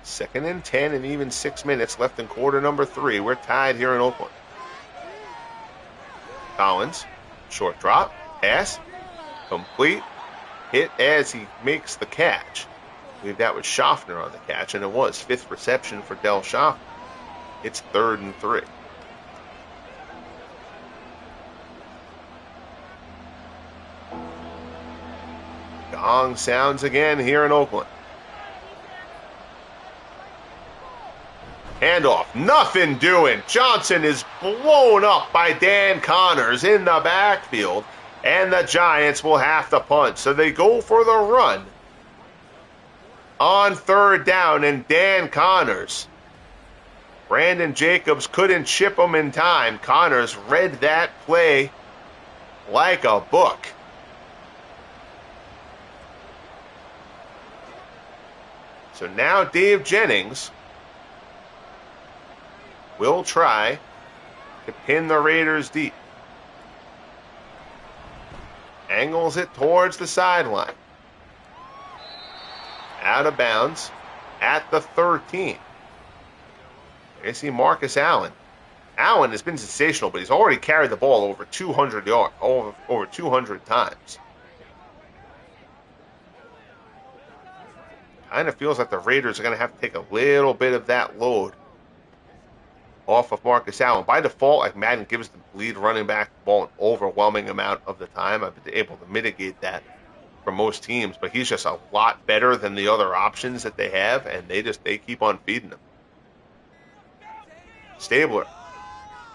Second and 10 and even 6 minutes left in quarter number 3. We're tied here in Oakland. Collins, short drop, pass, complete, hit as he makes the catch. I believe that was Schaffner on the catch, and it was 5th reception for Del Schaffner. It's 3rd and 3. Gong sounds again here in Oakland. Handoff, nothing doing. Johnson is blown up by Dan Connors in the backfield, and the Giants will have to punt. So they go for the run on 3rd down, and Dan Connors, Brandon Jacobs couldn't chip him in time. Connors read that play like a book. So now Dave Jennings will try to pin the Raiders deep. Angles it towards the sideline. Out of bounds at the 13. You see Marcus Allen. Allen has been sensational, but he's already carried the ball over 200 yards, over 200 times. Kind of feels like the Raiders are going to have to take a little bit of that load off of Marcus Allen. By default, like Madden gives the lead running back the ball an overwhelming amount of the time. I've been able to mitigate that for most teams, but he's just a lot better than the other options that they have, and they keep on feeding him. Stabler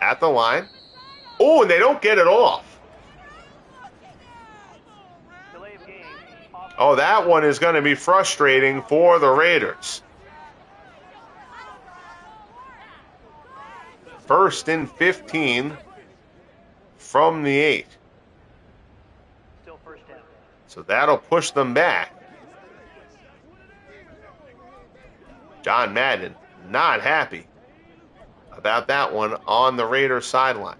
at the line. Oh, and they don't get it off. Oh, that one is going to be frustrating for the Raiders. 1st and 15 from the 8. Still first down. So that'll push them back. John Madden not happy about that one on the Raiders sideline.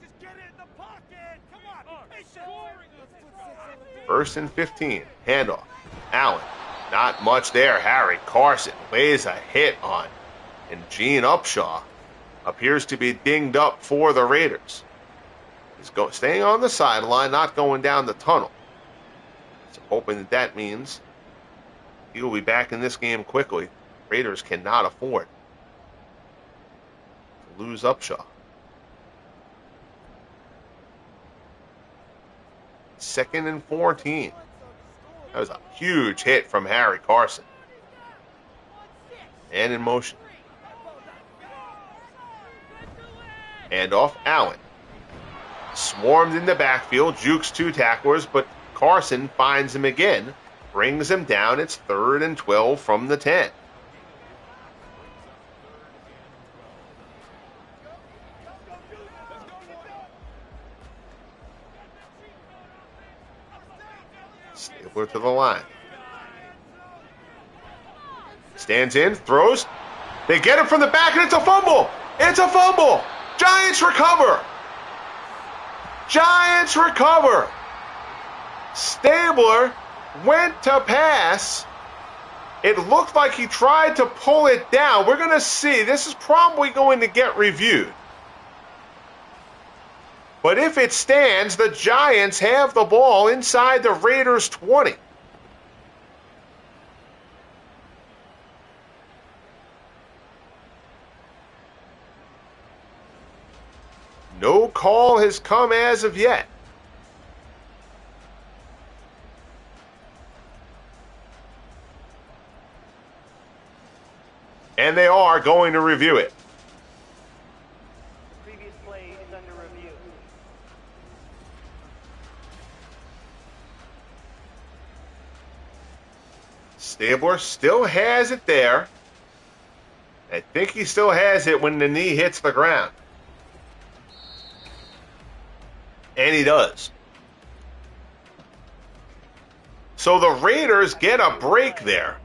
Just get it in the pocket. Come on. Patient. 1st and 15. Handoff. Allen. Not much there. Harry Carson lays a hit on. And Gene Upshaw appears to be dinged up for the Raiders. He's staying on the sideline, not going down the tunnel. So hoping that means he will be back in this game quickly. Raiders cannot afford to lose Upshaw. 2nd and 14. That was a huge hit from Harry Carson. And in motion. Handoff, Allen. Swarmed in the backfield, jukes 2 tacklers, but Carson finds him again, brings him down. It's 3rd and 12 from the 10. Stabler to the line. Stands in, throws. They get it from the back, and it's a fumble. It's a fumble. Giants recover. Giants recover. Stabler went to pass. It looked like he tried to pull it down. We're going to see. This is probably going to get reviewed. But if it stands, the Giants have the ball inside the Raiders' 20. No call has come as of yet. And they are going to review it. Previous play is under review. Stabler still has it there. I think he still has it when the knee hits the ground. And he does. So the Raiders get a break there.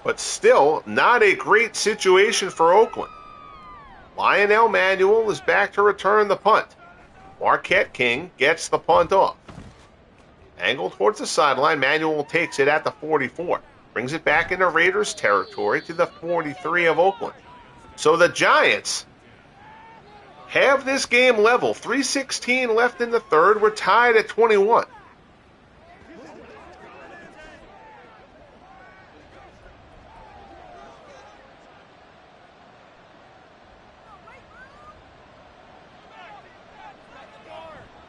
But still, not a great situation for Oakland. Lionel Manuel is back to return the punt. Marquette King gets the punt off. Angled towards the sideline, Manuel takes it at the 44. Brings it back into Raiders territory to the 43 of Oakland. So the Giants have this game level. 3:16 left in the third. We're tied at 21.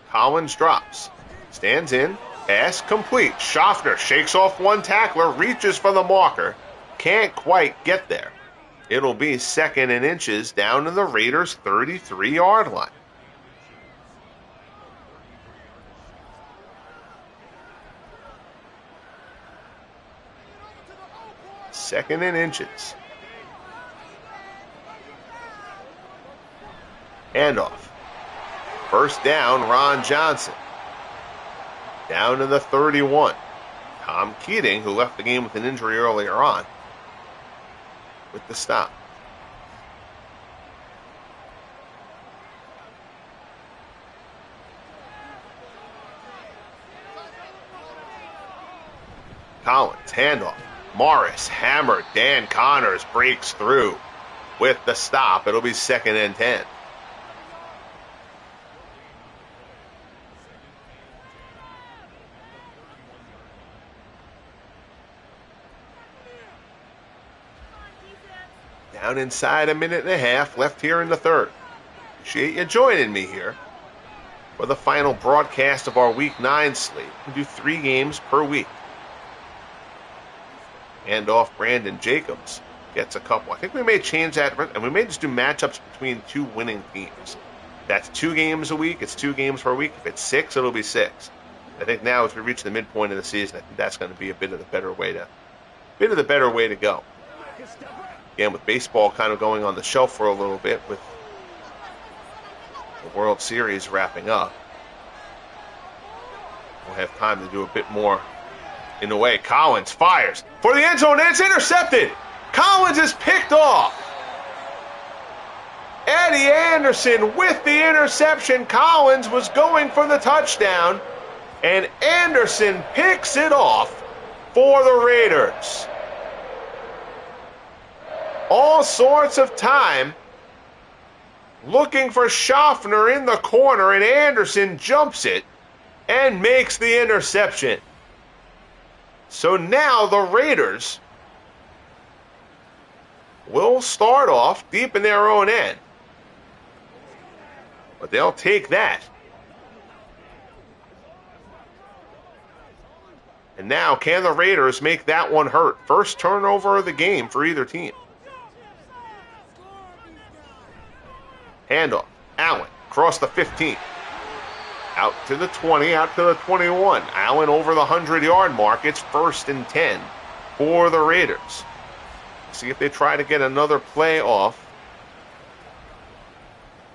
Collins drops. Stands in. Pass complete. Schaffner shakes off one tackler, reaches for the marker. Can't quite get there. It'll be 2nd and inches down to the Raiders' 33-yard line. Second and inches. Handoff. First down, Ron Johnson. Down to the 31. Tom Keating, who left the game with an injury earlier on, with the stop. Collins, handoff. Morris, hammered. Dan Connors breaks through with the stop. It'll be 2nd and 10. Down inside a minute and a half left here in the third. Appreciate you joining me here for the final broadcast of our Week 9 slate. We do 3 games per week. And off Brandon Jacobs gets a couple. I think we may change that, and we may just do matchups between 2 winning teams. That's 2 games a week. It's 2 games per week. If it's 6, it'll be 6. I think now as we reach the midpoint of the season, I think that's going to be a bit of the better way to go. Again, with baseball kind of going on the shelf for a little bit with the World Series wrapping up, we'll have time to do a bit more in a way. Collins fires for the end zone, and it's intercepted. Collins is picked off. Eddie Anderson with the interception. Collins was going for the touchdown, and Anderson picks it off for the Raiders. All sorts of time looking for Schaffner in the corner, and Anderson jumps it and makes the interception. So now the Raiders will start off deep in their own end. But they'll take that. And now, can the Raiders make that one hurt? First turnover of the game for either team. Handoff. Allen across the 15. Out to the 20, out to the 21. Allen over the 100-yard mark. It's 1st and 10 for the Raiders. See if they try to get another play off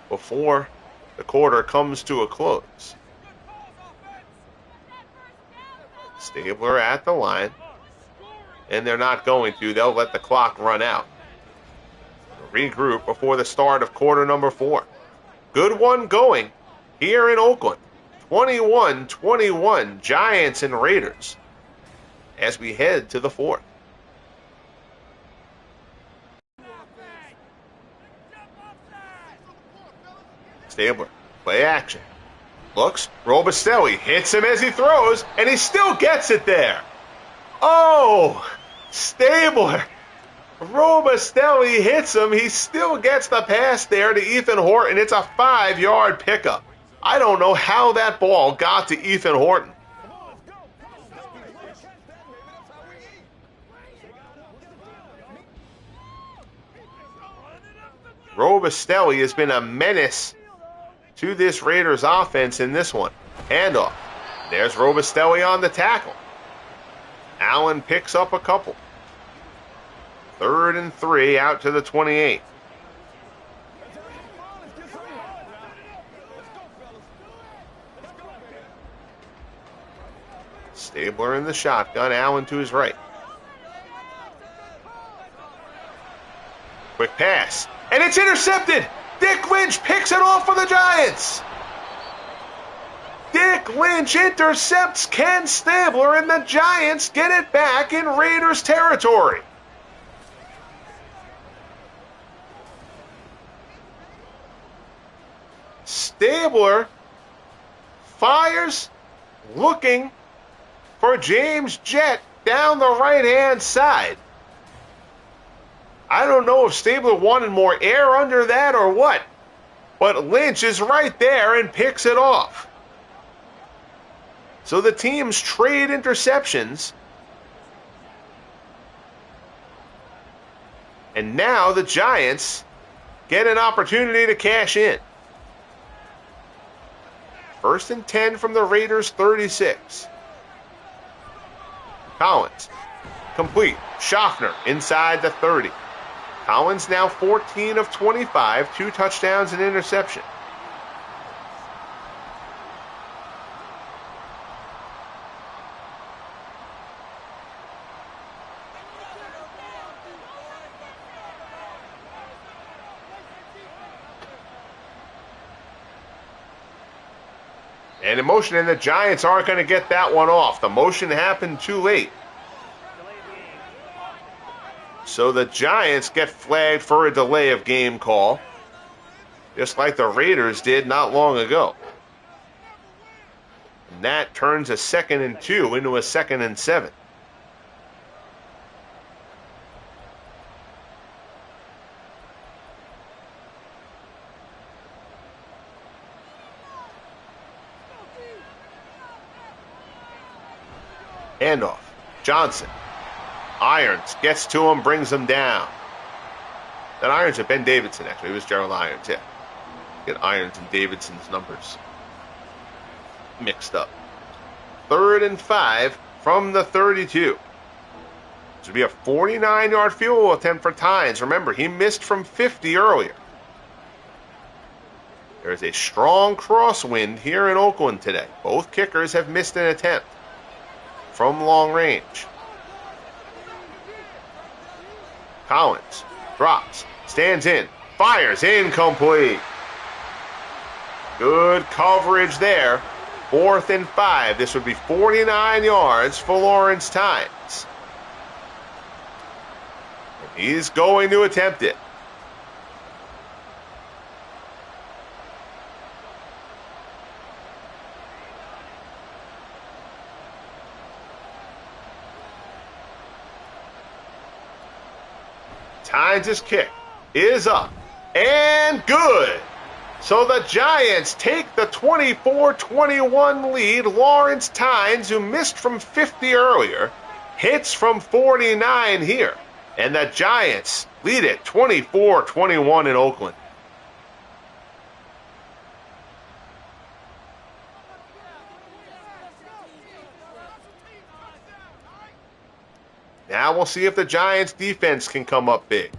before the quarter comes to a close. Stabler at the line. And they're not going to. They'll let the clock run out. Regroup before the start of quarter number 4. Good one going here in Oakland. 21-21, Giants and Raiders as we head to the 4th. Stabler, play action. Looks, Robustelli hits him as he throws, and he still gets it there. Oh, Stabler. Robustelli hits him. He still gets the pass there to Ethan Horton. It's a 5-yard pickup. I don't know how that ball got to Ethan Horton. Robustelli has been a menace to this Raiders offense in this one. Handoff. There's Robustelli on the tackle. Allen picks up a couple. 3rd and 3 out to the 28. Stabler in the shotgun, Allen to his right. Quick pass, and it's intercepted! Dick Lynch picks it off for the Giants! Dick Lynch intercepts Ken Stabler, and the Giants get it back in Raiders territory. Stabler fires, looking for James Jett down the right-hand side. I don't know if Stabler wanted more air under that or what, but Lynch is right there and picks it off. So the teams trade interceptions. And now the Giants get an opportunity to cash in. 1st and 10 from the Raiders' 36. Collins, complete. Schaffner inside the 30. Collins now 14 of 25, 2 touchdowns and interception. And in motion, and the Giants aren't going to get that one off. The motion happened too late. So the Giants get flagged for a delay of game call, just like the Raiders did not long ago. And that turns a 2nd and 2 into a 2nd and 7. Handoff. Johnson. Irons gets to him, brings him down. That Irons at Ben Davidson, actually. It was Gerald Irons, yeah. Get Irons and Davidson's numbers mixed up. 3rd and 5 from the 32. This would be a 49-yard field goal attempt for Tynes. Remember, he missed from 50 earlier. There's a strong crosswind here in Oakland today. Both kickers have missed an attempt from long range. Collins drops, stands in, fires, incomplete. Good coverage there. 4th and 5. This would be 49 yards for Lawrence Tynes. He's going to attempt it. Tynes' kick is up and good. So the Giants take the 24-21 lead. Lawrence Tynes, who missed from 50 earlier, hits from 49 here. And the Giants lead it 24-21 in Oakland. Now we'll see if the Giants' defense can come up big.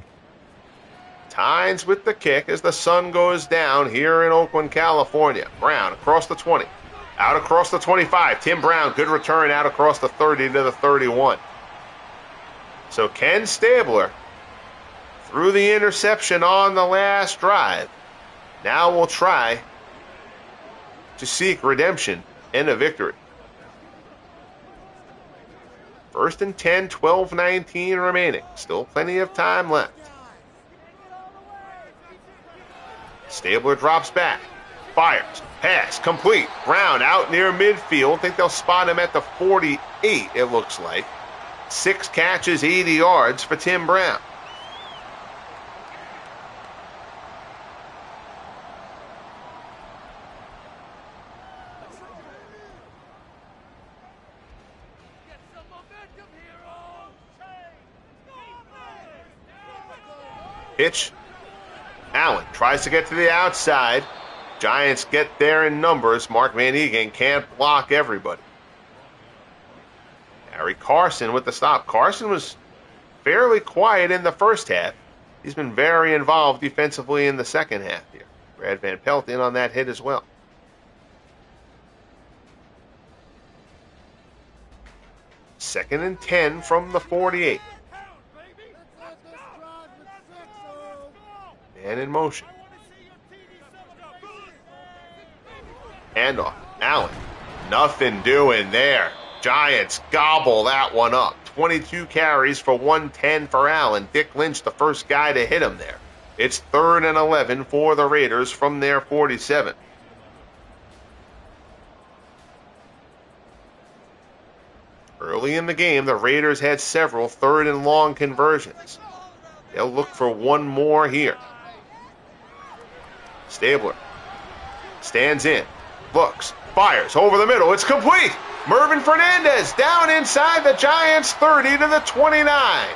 Tynes with the kick as the sun goes down here in Oakland, California. Brown across the 20. Out across the 25. Tim Brown, good return out across the 30 to the 31. So Ken Stabler threw the interception on the last drive. Now we'll try to seek redemption and a victory. 1st and 10, 12-19 remaining. Still plenty of time left. Stabler drops back. Fires. Pass. Complete. Brown out near midfield. Think they'll spot him at the 48, it looks like. 6 catches, 80 yards for Tim Brown. Pitch. Allen tries to get to the outside. Giants get there in numbers. Mark Van Eegen can't block everybody. Harry Carson with the stop. Carson was fairly quiet in the first half. He's been very involved defensively in the second half here. Brad Van Pelt in on that hit as well. 2nd and 10 from the 48. Man in motion. Handoff. Allen. Nothing doing there. Giants gobble that one up. 22 carries for 110 for Allen. Dick Lynch, the first guy to hit him there. It's 3rd and 11 for the Raiders from their 47. Early in the game, the Raiders had several 3rd and long conversions. They'll look for one more here. Stabler stands in, looks, fires over the middle. It's complete. Mervin Fernandez down inside the Giants' 30 to the 29.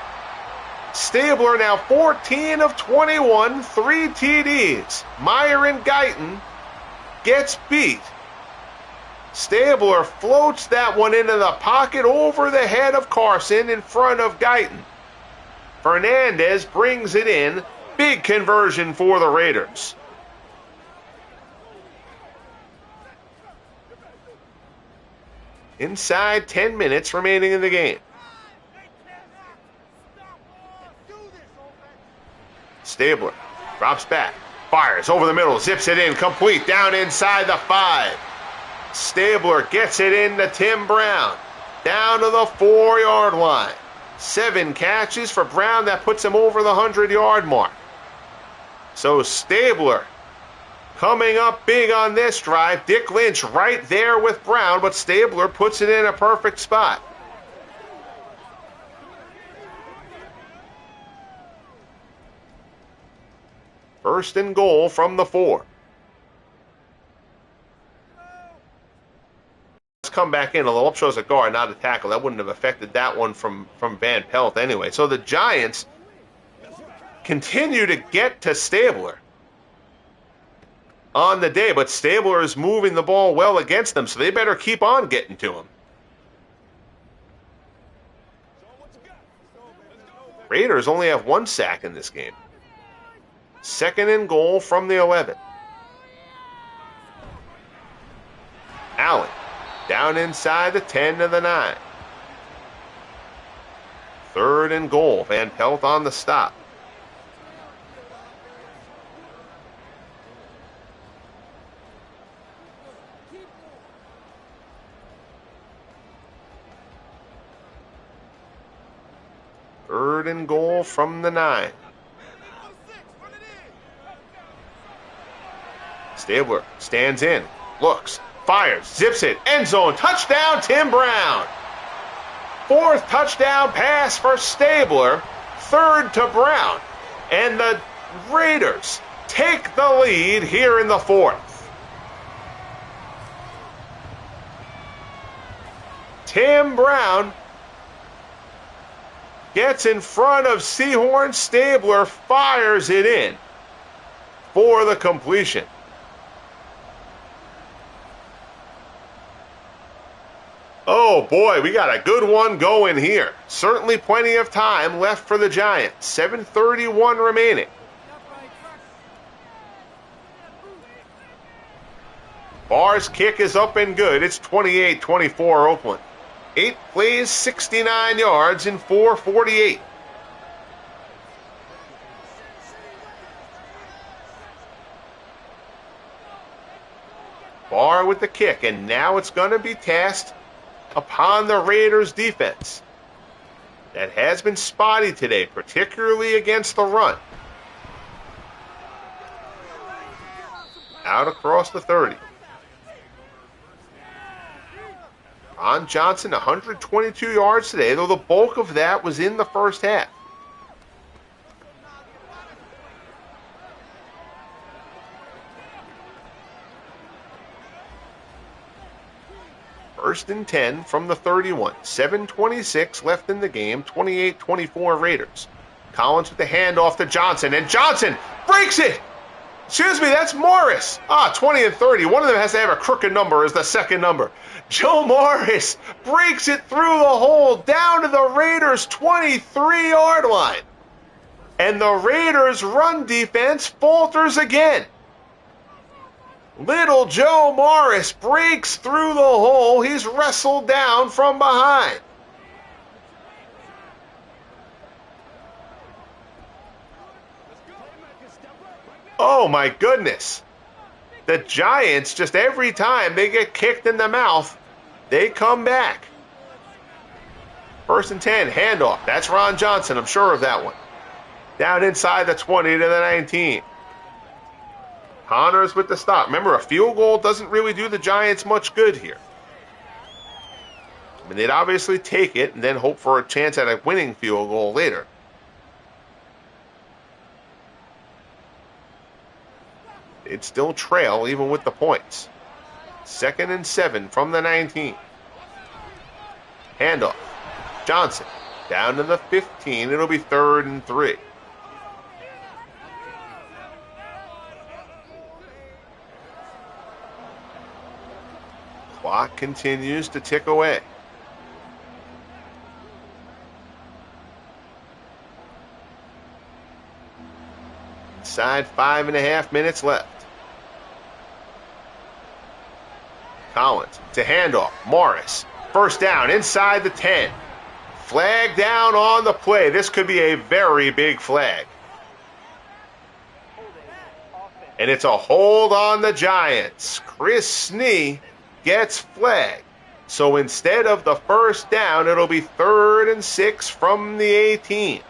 Stabler now 14 of 21, 3 TDs. Myron Guyton gets beat. Stabler floats that one into the pocket over the head of Carson in front of Guyton. Fernandez brings it in. Big conversion for the Raiders. Inside 10 minutes remaining in the game. Stabler drops back, fires over the middle, zips it in, complete, down inside the 5. Stabler gets it into Tim Brown, down to the 4-yard line. 7 catches for Brown, that puts him over the 100-yard mark. So Stabler coming up big on this drive. Dick Lynch right there with Brown, but Stabler puts it in a perfect spot. First and goal from the 4. Let's come back in. A little up shows a guard, not a tackle. That wouldn't have affected that one from Van Pelt anyway. So the Giants continue to get to Stabler on the day, but Stabler is moving the ball well against them, so they better keep on getting to him. Raiders only have 1 sack in this game. 2nd and goal from the 11. Allen down inside the 10 to the 9. 3rd and goal. Van Pelt on the stop. Third and goal from the 9. Stabler stands in, looks, fires, zips it, end zone, touchdown, Tim Brown. 4th touchdown pass for Stabler, 3rd to Brown. And the Raiders take the lead here in the 4th. Tim Brown gets in front of Sehorn. Stabler fires it in for the completion. Oh boy, we got a good one going here. Certainly plenty of time left for the Giants. 7:31 remaining. Barr's kick is up and good. It's 28-24 Oakland. 8 plays, 69 yards in 4:48. Barr with the kick, and now it's going to be tasked upon the Raiders' defense. That has been spotty today, particularly against the run. Out across the 30. Ron Johnson, 122 yards today, though the bulk of that was in the first half. First and 10 from the 31. 7:26 left in the game. 28-24 Raiders. Collins with the handoff to Johnson, and Johnson breaks it! Excuse me, that's Morris. 20 and 30. One of them has to have a crooked number as the second number. Joe Morris breaks it through the hole down to the Raiders' 23-yard line. And the Raiders' run defense falters again. Little Joe Morris breaks through the hole. He's wrestled down from behind. Oh my goodness. The Giants, just every time they get kicked in the mouth, they come back. 1st and 10, handoff. That's Ron Johnson, I'm sure of that one. Down inside the 20 to the 19. Connors with the stop. Remember, a field goal doesn't really do the Giants much good here. I mean, they'd obviously take it and then hope for a chance at a winning field goal later. They'd still trail even with the points. 2nd and 7 from the 19. Handoff. Johnson down to the 15. It'll be 3rd and 3. Clock continues to tick away. Inside 5.5 minutes left. Collins to handoff. Morris. 1st down inside the 10. Flag down on the play. This could be a very big flag. And it's a hold on the Giants. Chris Snee gets flagged. So instead of the 1st down, it'll be 3rd and 6 from the 18.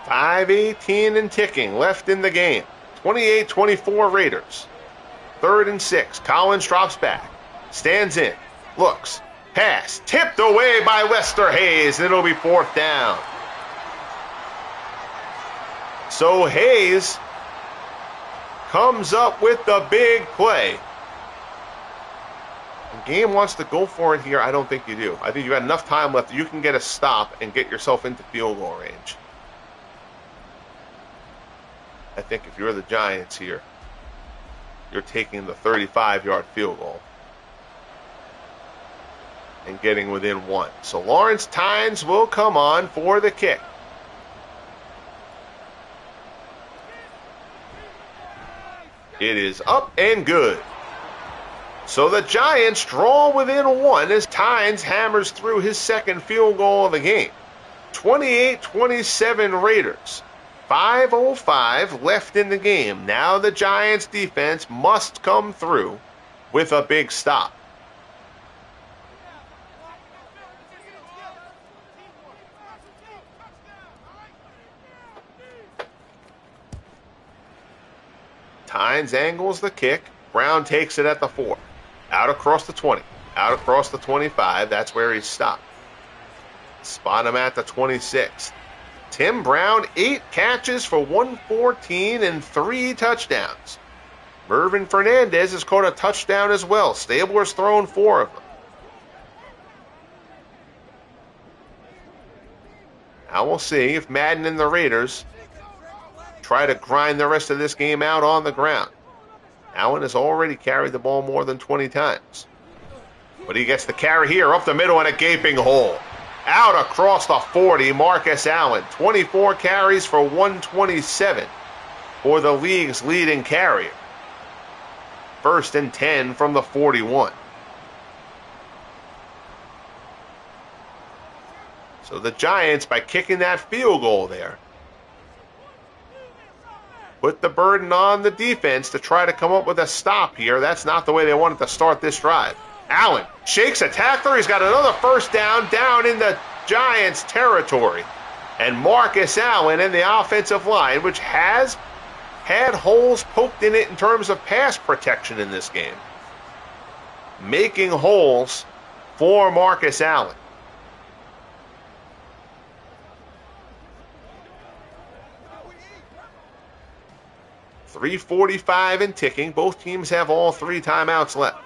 .5:18 and ticking left in the game. 28-24 Raiders. 3rd and 6. Collins drops back. Stands in. Looks. Pass. Tipped away by Lester Hayes. And it'll be 4th down. So Hayes comes up with the big play. The game wants to go for it here. I don't think you do. I think you got enough time left. You can get a stop and get yourself into field goal range. I think if you're the Giants here, you're taking the 35-yard field goal and getting within 1. So Lawrence Tynes will come on for the kick. It is up and good. So the Giants draw within 1 as Tynes hammers through his 2nd field goal of the game. 28-27 Raiders. 5:05 left in the game. Now the Giants defense must come through with a big stop. Tynes angles the kick. Brown takes it at the 4. Out across the 20. Out across the 25. That's where he's stopped. Spot him at the 26. Tim Brown, 8 catches for 114 and 3 touchdowns. Mervin Fernandez has caught a touchdown as well. Stabler's thrown 4 of them. Now we'll see if Madden and the Raiders try to grind the rest of this game out on the ground. Allen has already carried the ball more than 20 times. But he gets the carry here up the middle and a gaping hole. Out across the 40, Marcus Allen. 24 carries for 127 for the league's leading carrier. 1st and 10 from the 41. So the Giants, by kicking that field goal there, put the burden on the defense to try to come up with a stop here. That's not the way they wanted to start this drive. Allen shakes a tackler. He's got another 1st down in the Giants' territory. And Marcus Allen and the offensive line, which has had holes poked in it in terms of pass protection in this game, making holes for Marcus Allen. .345 and ticking. Both teams have all 3 timeouts left.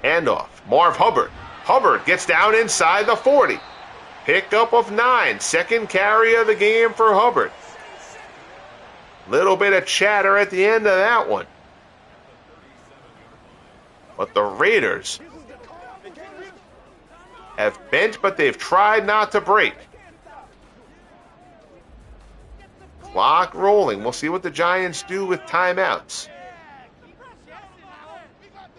Handoff. Marv Hubbard. Hubbard gets down inside the 40. Pickup of 9. 2nd carry of the game for Hubbard. Little bit of chatter at the end of that one. But the Raiders have bent, but they've tried not to break. Clock rolling. We'll see what the Giants do with timeouts.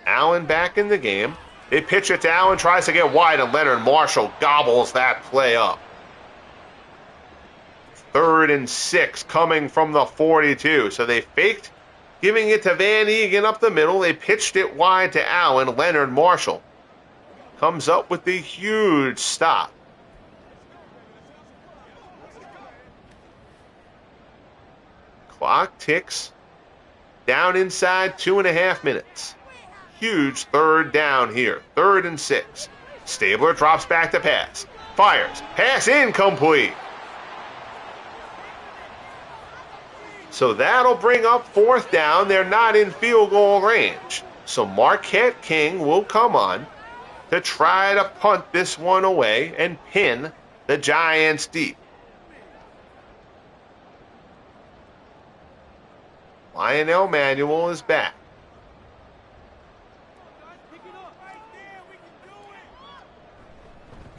Allen back in the game. They pitch it to Allen, tries to get wide, and Leonard Marshall gobbles that play up. 3rd and 6 coming from the 42. So they faked giving it to Van Egan up the middle. They pitched it wide to Allen. Leonard Marshall comes up with the huge stop. Clock ticks down inside 2.5 minutes. Huge 3rd down here. 3rd and 6. Stabler drops back to pass. Fires. Pass incomplete. So that'll bring up 4th down. They're not in field goal range. So Marquette King will come on to try to punt this one away and pin the Giants deep. Lionel Manuel is back.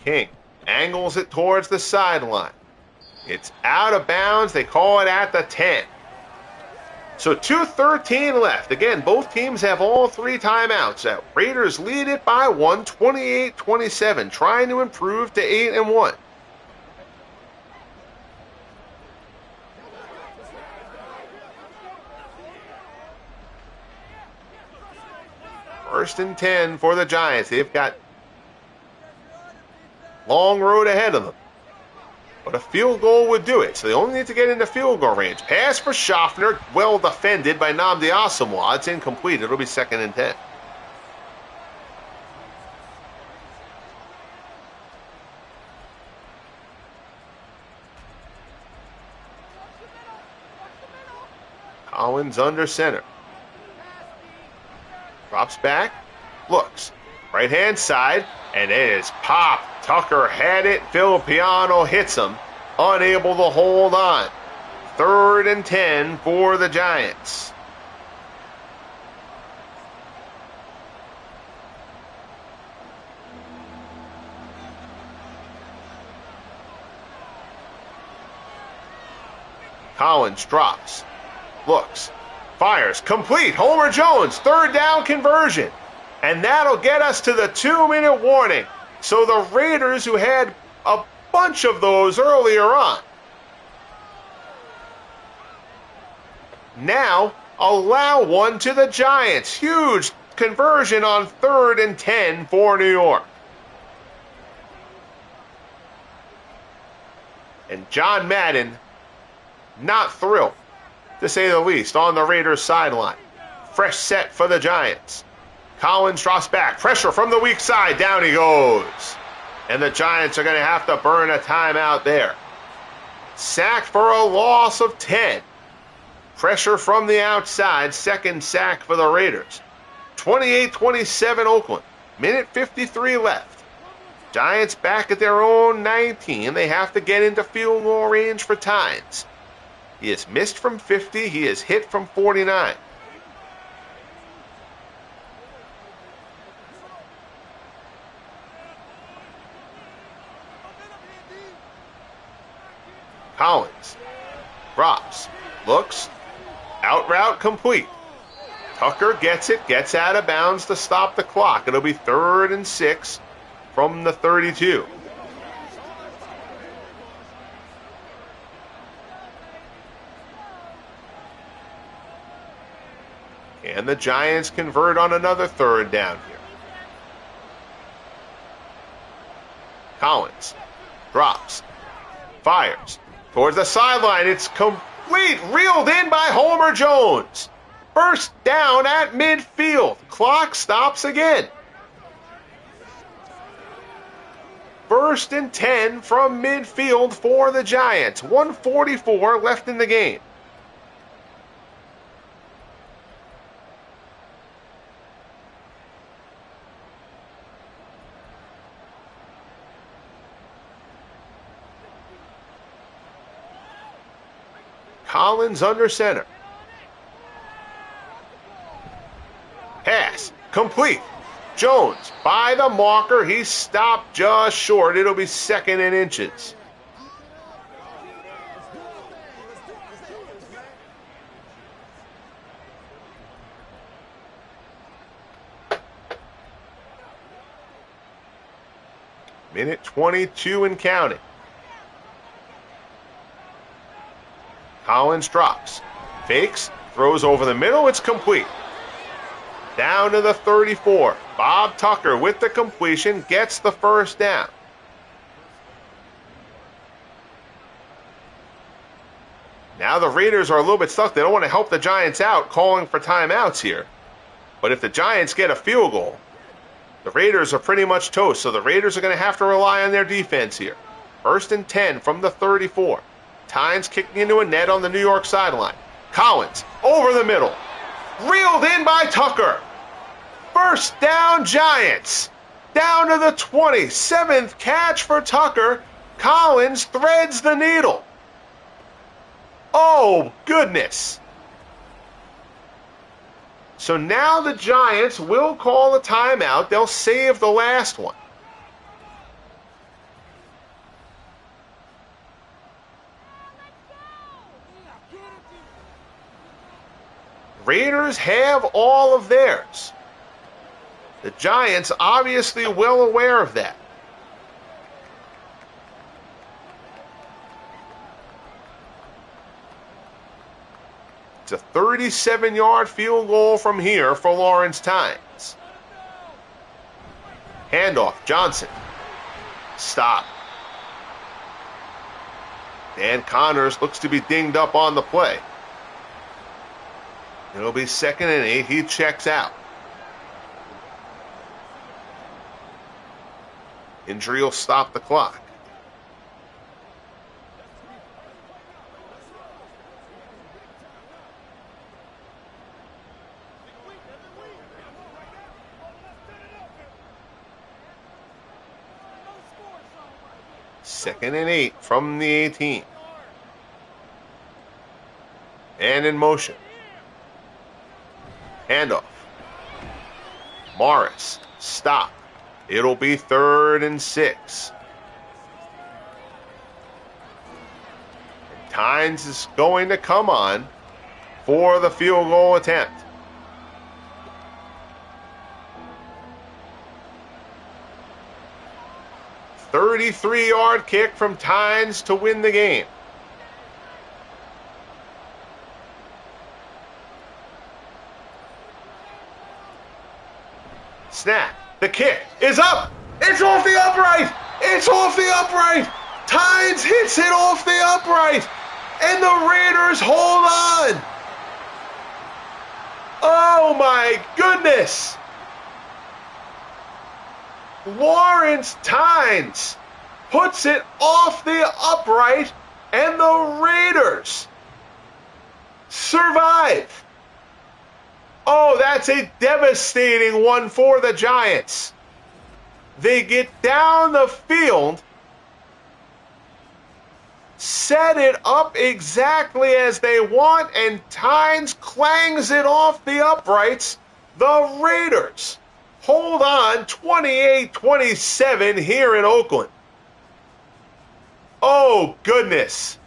King angles it towards the sideline. It's out of bounds. They call it at the 10. So 2:13 left. Again, both teams have all 3 timeouts. Raiders lead it by 1, 28-27, trying to improve to 8-1. First and 10 for the Giants. They've got long road ahead of them. But a field goal would do it, so they only need to get into field goal range. Pass for Schaffner, well defended by Nnamdi Asomugha. It's incomplete. It'll be 2nd and 10. Collins under center. Drops back, looks. Right-hand side, and it is popped. Tucker had it. Phil Piano hits him. Unable to hold on. 3rd and 10 for the Giants. Collins drops. Looks. Fires. Complete. Homer Jones. 3rd down conversion. And that'll get us to the 2-minute warning. So the Raiders, who had a bunch of those earlier on, now allow one to the Giants. Huge conversion on 3rd and 10 for New York. And John Madden, not thrilled, to say the least, on the Raiders sideline. Fresh set for the Giants. Collins drops back. Pressure from the weak side. Down he goes. And the Giants are going to have to burn a timeout there. Sacked for a loss of 10. Pressure from the outside. 2nd sack for the Raiders. 28-27 Oakland. Minute 53 left. Giants back at their own 19. They have to get into field goal range for Tynes. He has missed from 50. He has hit from 49. Collins drops, looks, out route complete. Tucker gets it, gets out of bounds to stop the clock. It'll be 3rd and 6 from the 32. And the Giants convert on another 3rd down here. Collins drops, fires. Towards the sideline, it's complete, reeled in by Homer Jones. First down at midfield. Clock stops again. 1st and 10 from midfield for the Giants. 1:44 left in the game. Collins under center. Pass. Complete. Jones by the marker. He stopped just short. It'll be 2nd and inches. Minute 22 and counting. Collins drops, fakes, throws over the middle, it's complete. Down to the 34. Bob Tucker with the completion gets the first down. Now the Raiders are a little bit stuck. They don't want to help the Giants out, calling for timeouts here. But if the Giants get a field goal, the Raiders are pretty much toast. So the Raiders are going to have to rely on their defense here. 1st and 10 from the 34. Tynes kicking into a net on the New York sideline. Collins over the middle. Reeled in by Tucker. First down, Giants. Down to the 20. 7th catch for Tucker. Collins threads the needle. Oh, goodness. So now the Giants will call a timeout. They'll save the last one. Raiders have all of theirs. The Giants obviously well aware of that. It's a 37-yard field goal from here for Lawrence Tynes. Handoff, Johnson. Stop. Dan Connors looks to be dinged up on the play. It'll be 2nd and 8. He checks out. Injury will stop the clock. Second and 8 from the 18. And in motion. Handoff. Morris. Stop. It'll be 3rd and 6. And Tynes is going to come on for the field goal attempt. A 33-yard kick from Tynes to win the game. Snap. The kick is up. It's off the upright. It's off the upright. Tynes hits it off the upright. And the Raiders hold on. Oh my goodness. Lawrence Tynes puts it off the upright, and the Raiders survive. Oh, that's a devastating one for the Giants. They get down the field, set it up exactly as they want, and Tynes clangs it off the uprights. The Raiders hold on 28-27 here in Oakland. Oh, goodness.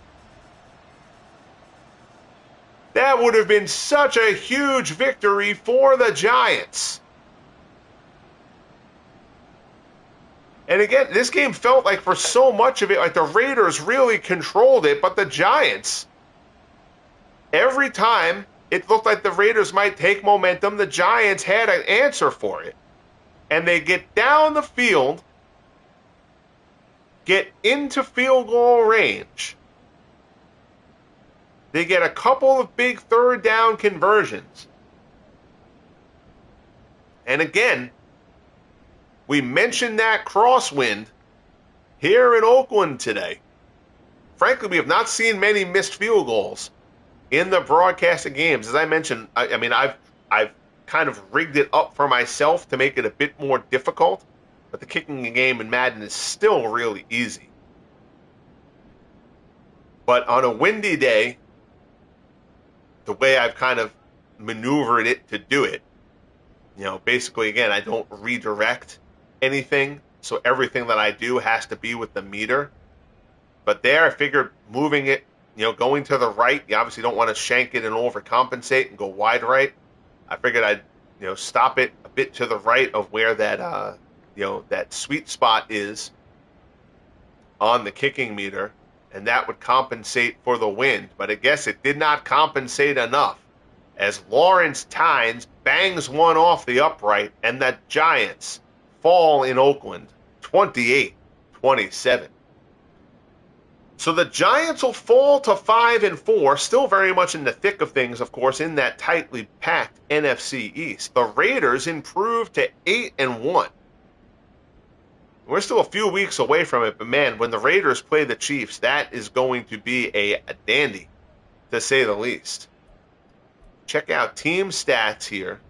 That would have been such a huge victory for the Giants. And again, this game felt like for so much of it, like the Raiders really controlled it, but the Giants, every time it looked like the Raiders might take momentum, the Giants had an answer for it. And they get down the field, get into field goal range. They get a couple of big 3rd down conversions. And again, we mentioned that crosswind here in Oakland today. Frankly, we have not seen many missed field goals in the broadcasted games. As I mentioned, I mean, I've kind of rigged it up for myself to make it a bit more difficult, but the kicking game in Madden is still really easy. But on a windy day, the way I've kind of maneuvered it to do it, you know, basically, again, I don't redirect anything, so everything that I do has to be with the meter. But there, I figured moving it, you know, going to the right, you obviously don't want to shank it and overcompensate and go wide right. I figured I'd, you know, stop it a bit to the right of where that, you know, that sweet spot is on the kicking meter, and that would compensate for the wind. But I guess it did not compensate enough, as Lawrence Tynes bangs one off the upright, and the Giants fall in Oakland 28-27. So the Giants will fall to 5-4, still very much in the thick of things, of course, in that tightly packed NFC East. The Raiders improved to 8-1. We're still a few weeks away from it, but man, when the Raiders play the Chiefs, that is going to be a dandy, to say the least. Check out team stats here.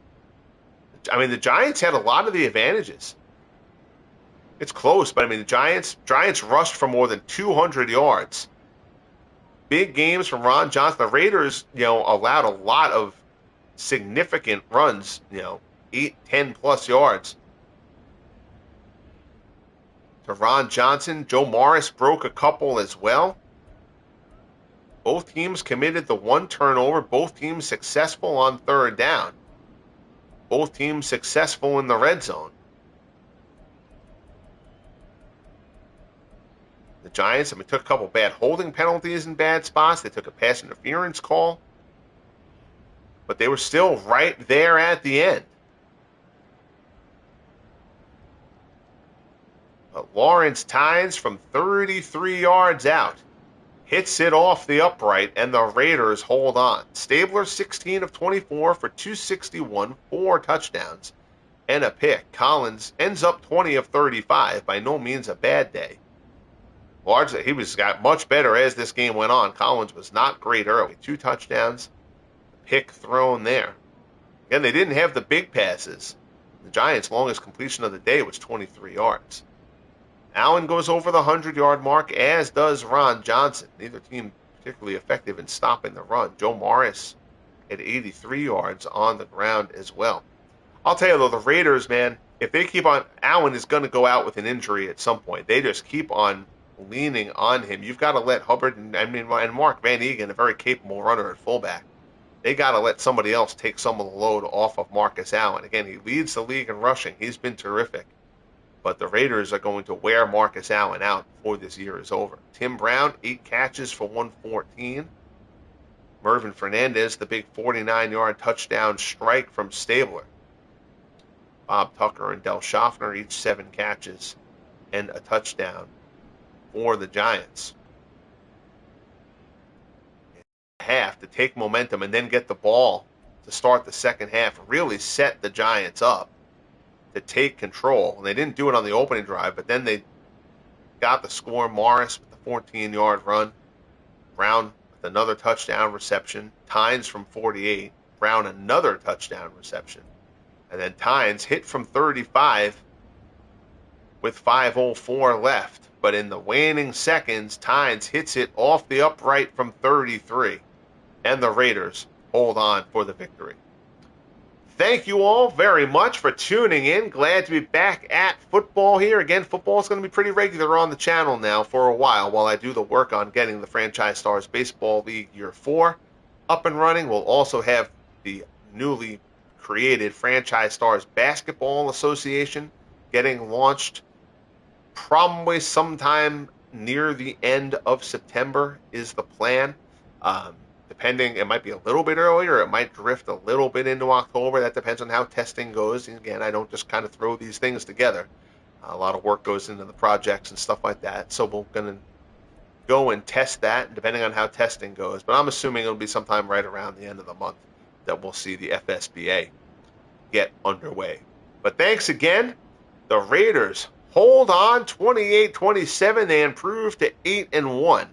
I mean, the Giants had a lot of the advantages. It's close, but I mean, the Giants rushed for more than 200 yards. Big games from Ron Johnson. The Raiders, allowed a lot of significant runs, 8, 10 plus yards to Ron Johnson. Joe Morris broke a couple as well. Both teams committed the one turnover. Both teams successful on third down. Both teams successful in the red zone. The Giants, took a couple bad holding penalties in bad spots. They took a pass interference call. But they were still right there at the end. But Lawrence Tynes from 33 yards out hits it off the upright, and the Raiders hold on. Stabler 16 of 24 for 261, 4 touchdowns, and a pick. Collins ends up 20 of 35, by no means a bad day. Largely, he got much better as this game went on. Collins was not great early. 2 touchdowns, pick thrown there. Again, they didn't have the big passes. The Giants' longest completion of the day was 23 yards. Allen goes over the 100-yard mark, as does Ron Johnson. Neither team particularly effective in stopping the run. Joe Morris at 83 yards on the ground as well. I'll tell you, though, the Raiders, man, if they keep on, Allen is going to go out with an injury at some point. They just keep on leaning on him. You've got to let Hubbard and Mark Van Egan, a very capable runner at fullback, they got to let somebody else take some of the load off of Marcus Allen. Again, he leads the league in rushing. He's been terrific. But the Raiders are going to wear Marcus Allen out before this year is over. Tim Brown, 8 catches for 114. Mervin Fernandez, the big 49-yard touchdown strike from Stabler. Bob Tucker and Del Schaffner, each 7 catches and a touchdown for the Giants. Half to take momentum and then get the ball to start the second half, really set the Giants up to take control. And they didn't do it on the opening drive, but then they got the score. Morris with the 14-yard run. Brown with another touchdown reception. Tynes from 48. Brown another touchdown reception. And then Tynes hit from 35 with 5:04 left. But in the waning seconds, Tynes hits it off the upright from 33. And the Raiders hold on for the victory. Thank you all very much for tuning in. Glad to be back at football here. Again, football is going to be pretty regular on the channel now for a while I do the work on getting the Franchise Stars Baseball League Year 4 up and running. We'll also have the newly created Franchise Stars Basketball Association getting launched probably sometime near the end of September is the plan. Depending, it might be a little bit earlier, it might drift a little bit into October. That depends on how testing goes. And again, I don't just kind of throw these things together. A lot of work goes into the projects and stuff like that. So we're going to go and test that, depending on how testing goes. But I'm assuming it'll be sometime right around the end of the month that we'll see the FSBA get underway. But thanks again. The Raiders hold on 28-27. They improved to 8-1.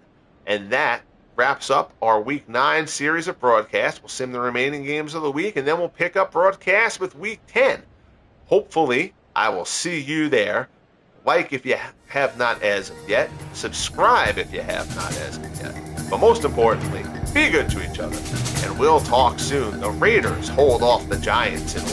And that wraps up our Week 9 series of broadcasts. We'll sim the remaining games of the week, and then we'll pick up broadcasts with Week 10. Hopefully, I will see you there. Like if you have not as of yet. Subscribe if you have not as of yet. But most importantly, be good to each other. And we'll talk soon. The Raiders hold off the Giants in